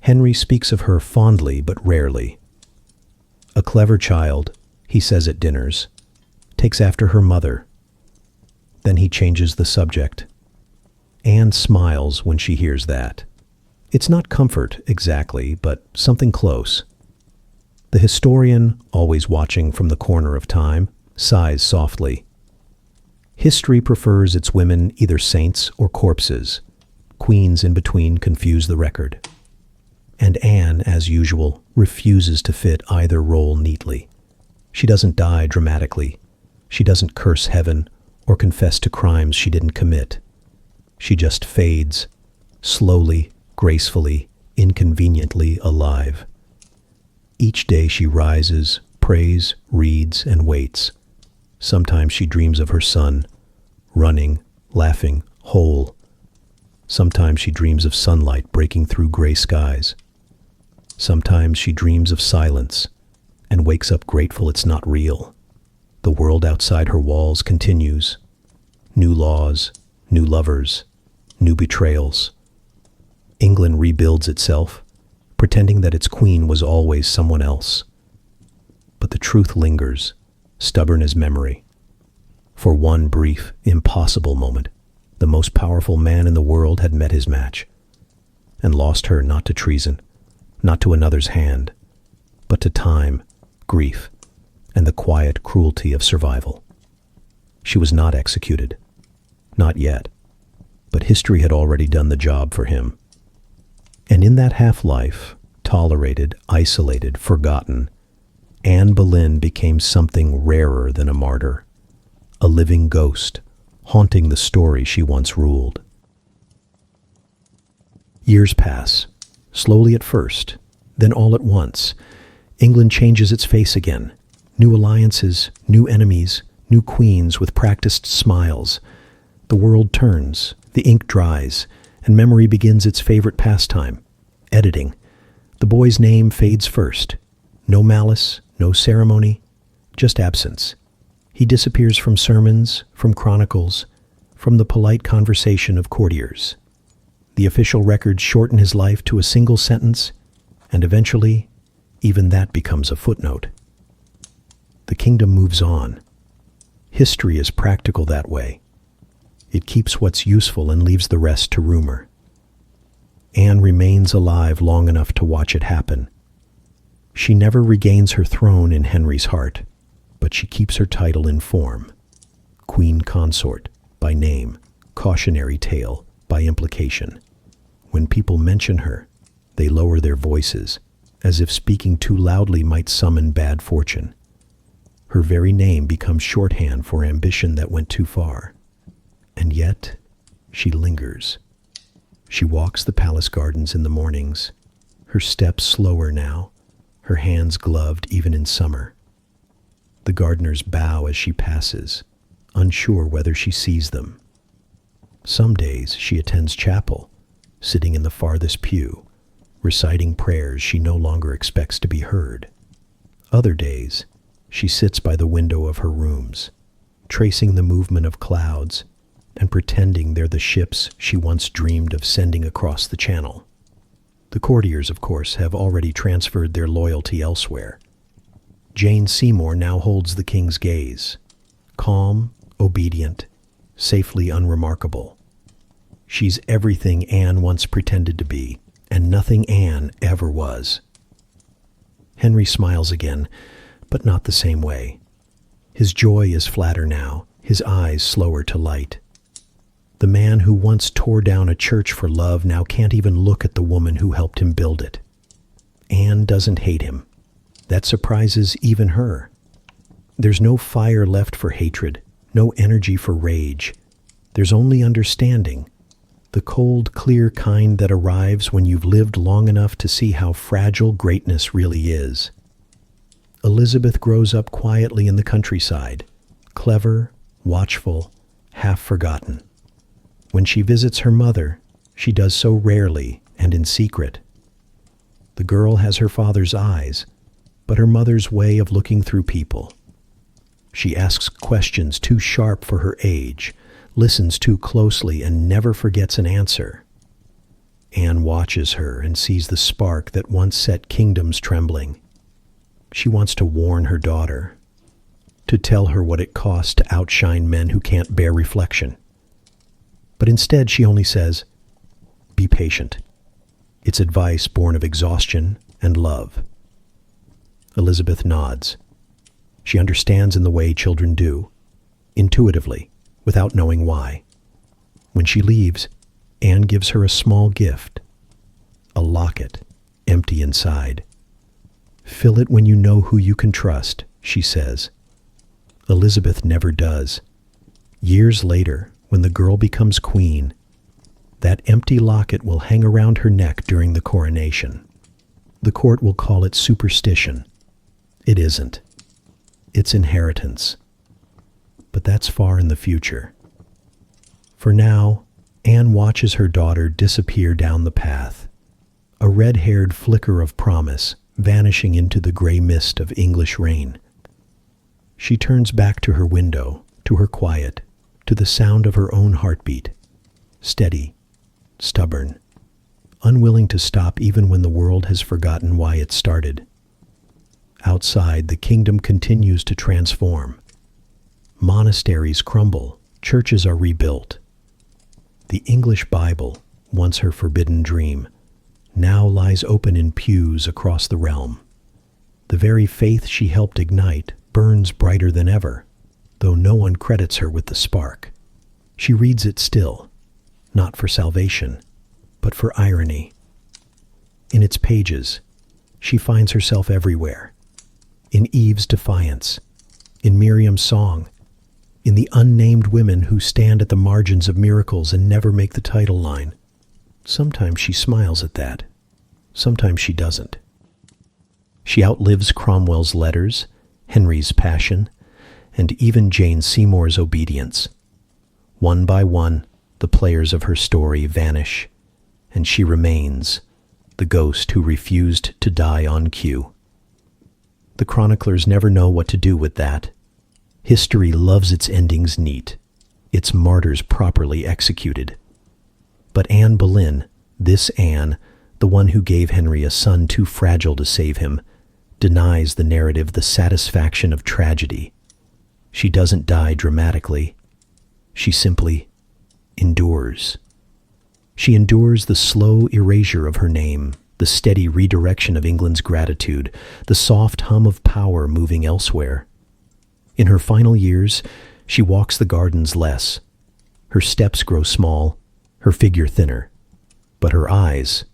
Henry speaks of her fondly but rarely. A clever child, he says at dinners, takes after her mother. Then he changes the subject. Anne smiles when she hears that. It's not comfort, exactly, but something close. The historian, always watching from the corner of time, sighs softly. History prefers its women either saints or corpses. Queens in between confuse the record. And Anne, as usual, refuses to fit either role neatly. She doesn't die dramatically. She doesn't curse heaven or confess to crimes she didn't commit. She just fades, slowly, gracefully, inconveniently alive. Each day she rises, prays, reads, and waits. Sometimes she dreams of her son, running, laughing, whole. Sometimes she dreams of sunlight breaking through gray skies. Sometimes she dreams of silence and wakes up grateful it's not real. The world outside her walls continues. New laws, new lovers, new betrayals. England rebuilds itself, pretending that its queen was always someone else. But the truth lingers, stubborn as memory. For one brief, impossible moment, the most powerful man in the world had met his match, and lost her not to treason, not to another's hand, but to time, grief, and the quiet cruelty of survival. She was not executed. Not yet. But history had already done the job for him. And in that half-life, tolerated, isolated, forgotten, Anne Boleyn became something rarer than a martyr, a living ghost, haunting the story she once ruled. Years pass, slowly at first, then all at once. England changes its face again. New alliances, new enemies, new queens with practiced smiles. The world turns, the ink dries, and memory begins its favorite pastime, editing. The boy's name fades first. No malice, no ceremony, just absence. He disappears from sermons, from chronicles, from the polite conversation of courtiers. The official records shorten his life to a single sentence, and eventually, even that becomes a footnote. The kingdom moves on. History is practical that way. It keeps what's useful and leaves the rest to rumor. Anne remains alive long enough to watch it happen. She never regains her throne in Henry's heart, but she keeps her title in form. Queen Consort, by name, cautionary tale, by implication. When people mention her, they lower their voices, as if speaking too loudly might summon bad fortune. Her very name becomes shorthand for ambition that went too far. And yet, she lingers. She walks the palace gardens in the mornings, her steps slower now, her hands gloved even in summer. The gardeners bow as she passes, unsure whether she sees them. Some days she attends chapel, sitting in the farthest pew, reciting prayers she no longer expects to be heard. Other days, she sits by the window of her rooms, tracing the movement of clouds and pretending they're the ships she once dreamed of sending across the channel. The courtiers, of course, have already transferred their loyalty elsewhere. Jane Seymour now holds the king's gaze, calm, obedient, safely unremarkable. She's everything Anne once pretended to be, and nothing Anne ever was. Henry smiles again, but not the same way. His joy is flatter now, his eyes slower to light. The man who once tore down a church for love now can't even look at the woman who helped him build it. Anne doesn't hate him. That surprises even her. There's no fire left for hatred, no energy for rage. There's only understanding, the cold, clear kind that arrives when you've lived long enough to see how fragile greatness really is. Elizabeth grows up quietly in the countryside, clever, watchful, half forgotten. When she visits her mother, she does so rarely and in secret. The girl has her father's eyes, but her mother's way of looking through people. She asks questions too sharp for her age, listens too closely and never forgets an answer. Anne watches her and sees the spark that once set kingdoms trembling. She wants to warn her daughter, to tell her what it costs to outshine men who can't bear reflection. But instead she only says, "Be patient." It's advice born of exhaustion and love. Elizabeth nods. She understands in the way children do, intuitively, without knowing why. When she leaves, Anne gives her a small gift, a locket, empty inside. "Fill it when you know who you can trust," she says. Elizabeth never does. Years later, when the girl becomes queen, that empty locket will hang around her neck during the coronation. The court will call it superstition. It isn't. It's inheritance. But that's far in the future. For now, Anne watches her daughter disappear down the path, a red-haired flicker of promise vanishing into the gray mist of English rain. She turns back to her window, to her quiet, to the sound of her own heartbeat, steady, stubborn, unwilling to stop even when the world has forgotten why it started. Outside, the kingdom continues to transform. Monasteries crumble, churches are rebuilt. The English Bible, once her forbidden dream, now lies open in pews across the realm. The very faith she helped ignite burns brighter than ever, though no one credits her with the spark. She reads it still, not for salvation, but for irony. In its pages, she finds herself everywhere. In Eve's defiance, in Miriam's song, in the unnamed women who stand at the margins of miracles and never make the title line. Sometimes she smiles at that. Sometimes she doesn't. She outlives Cromwell's letters, Henry's passion, and even Jane Seymour's obedience. One by one, the players of her story vanish, and she remains, the ghost who refused to die on cue. The chroniclers never know what to do with that. History loves its endings neat, its martyrs properly executed. But Anne Boleyn, this Anne, the one who gave Henry a son too fragile to save him, denies the narrative the satisfaction of tragedy. She doesn't die dramatically. She simply endures. She endures the slow erasure of her name, the steady redirection of England's gratitude, the soft hum of power moving elsewhere. In her final years, she walks the gardens less. Her steps grow small, her figure thinner. But her eyes,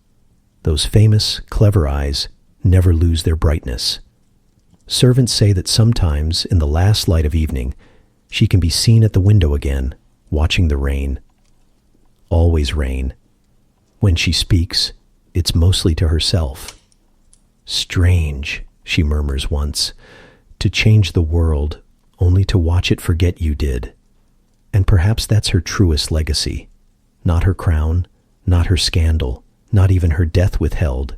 those famous, clever eyes, never lose their brightness. Servants say that sometimes, in the last light of evening, she can be seen at the window again, watching the rain. Always rain. When she speaks, it's mostly to herself. "Strange," she murmurs once, "to change the world, only to watch it forget you did." And perhaps that's her truest legacy. Not her crown, not her scandal, not even her death withheld,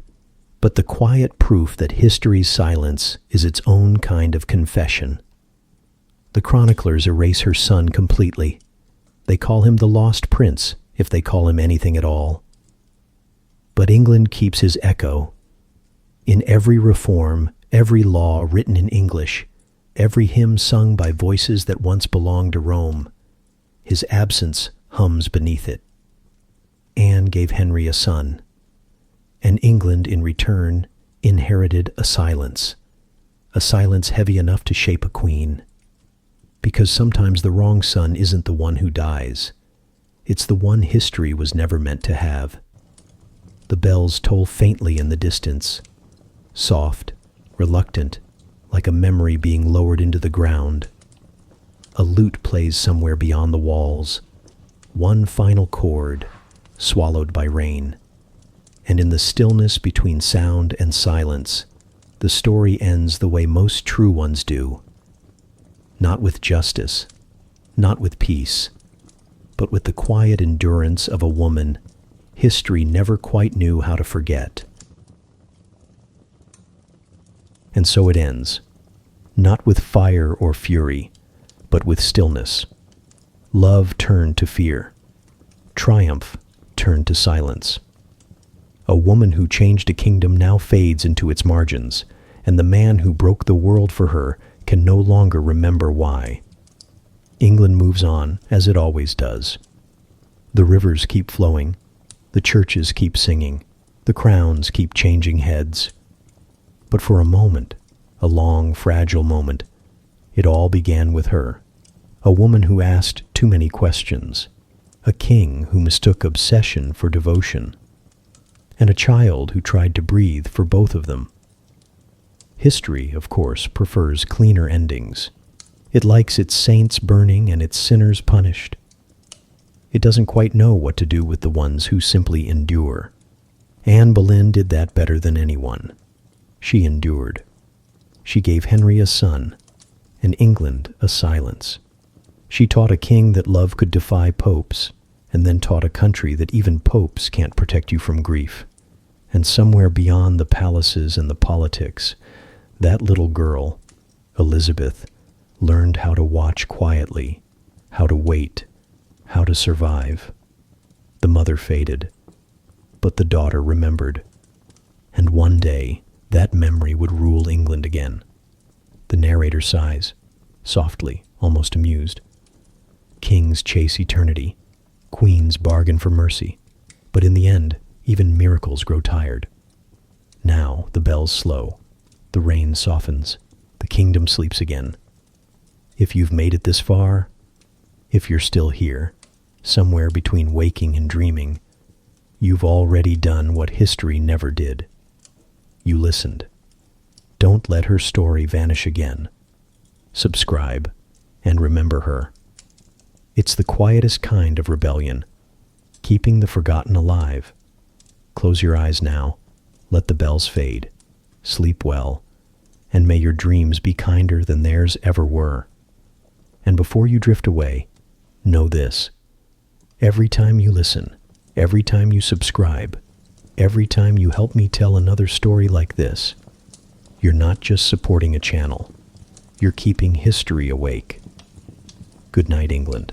but the quiet proof that history's silence is its own kind of confession. The chroniclers erase her son completely. They call him the lost prince, if they call him anything at all. But England keeps his echo. In every reform, every law written in English, every hymn sung by voices that once belonged to Rome, his absence hums beneath it. Anne gave Henry a son, and England in return inherited a silence heavy enough to shape a queen. Because sometimes the wrong son isn't the one who dies. It's the one history was never meant to have. The bells toll faintly in the distance, soft, reluctant, like a memory being lowered into the ground. A lute plays somewhere beyond the walls, one final chord, swallowed by rain. And in the stillness between sound and silence, the story ends the way most true ones do. Not with justice, not with peace, but with the quiet endurance of a woman history never quite knew how to forget. And so it ends, not with fire or fury, but with stillness, Love turned to fear. Triumph turned to silence. A woman who changed a kingdom now fades into its margins, and the man who broke the world for her can no longer remember why. England moves on, as it always does. The rivers keep flowing, the churches keep singing, the crowns keep changing heads. But for a moment, a long, fragile moment, it all began with her. A woman who asked too many questions, a king who mistook obsession for devotion, and a child who tried to breathe for both of them. History, of course, prefers cleaner endings. It likes its saints burning and its sinners punished. It doesn't quite know what to do with the ones who simply endure. Anne Boleyn did that better than anyone. She endured. She gave Henry a son, and England a silence. She taught a king that love could defy popes, and then taught a country that even popes can't protect you from grief. And somewhere beyond the palaces and the politics, that little girl, Elizabeth, learned how to watch quietly, how to wait, how to survive. The mother faded, but the daughter remembered. And one day, that memory would rule England again. The narrator sighs, softly, almost amused. Kings chase eternity, queens bargain for mercy, but in the end, even miracles grow tired. Now the bells slow, the rain softens, the kingdom sleeps again. If you've made it this far, if you're still here, somewhere between waking and dreaming, you've already done what history never did. You listened. Don't let her story vanish again. Subscribe and remember her. It's the quietest kind of rebellion, keeping the forgotten alive. Close your eyes now, let the bells fade, sleep well, and may your dreams be kinder than theirs ever were. And before you drift away, know this. Every time you listen, every time you subscribe, every time you help me tell another story like this, you're not just supporting a channel, you're keeping history awake. Good night, England.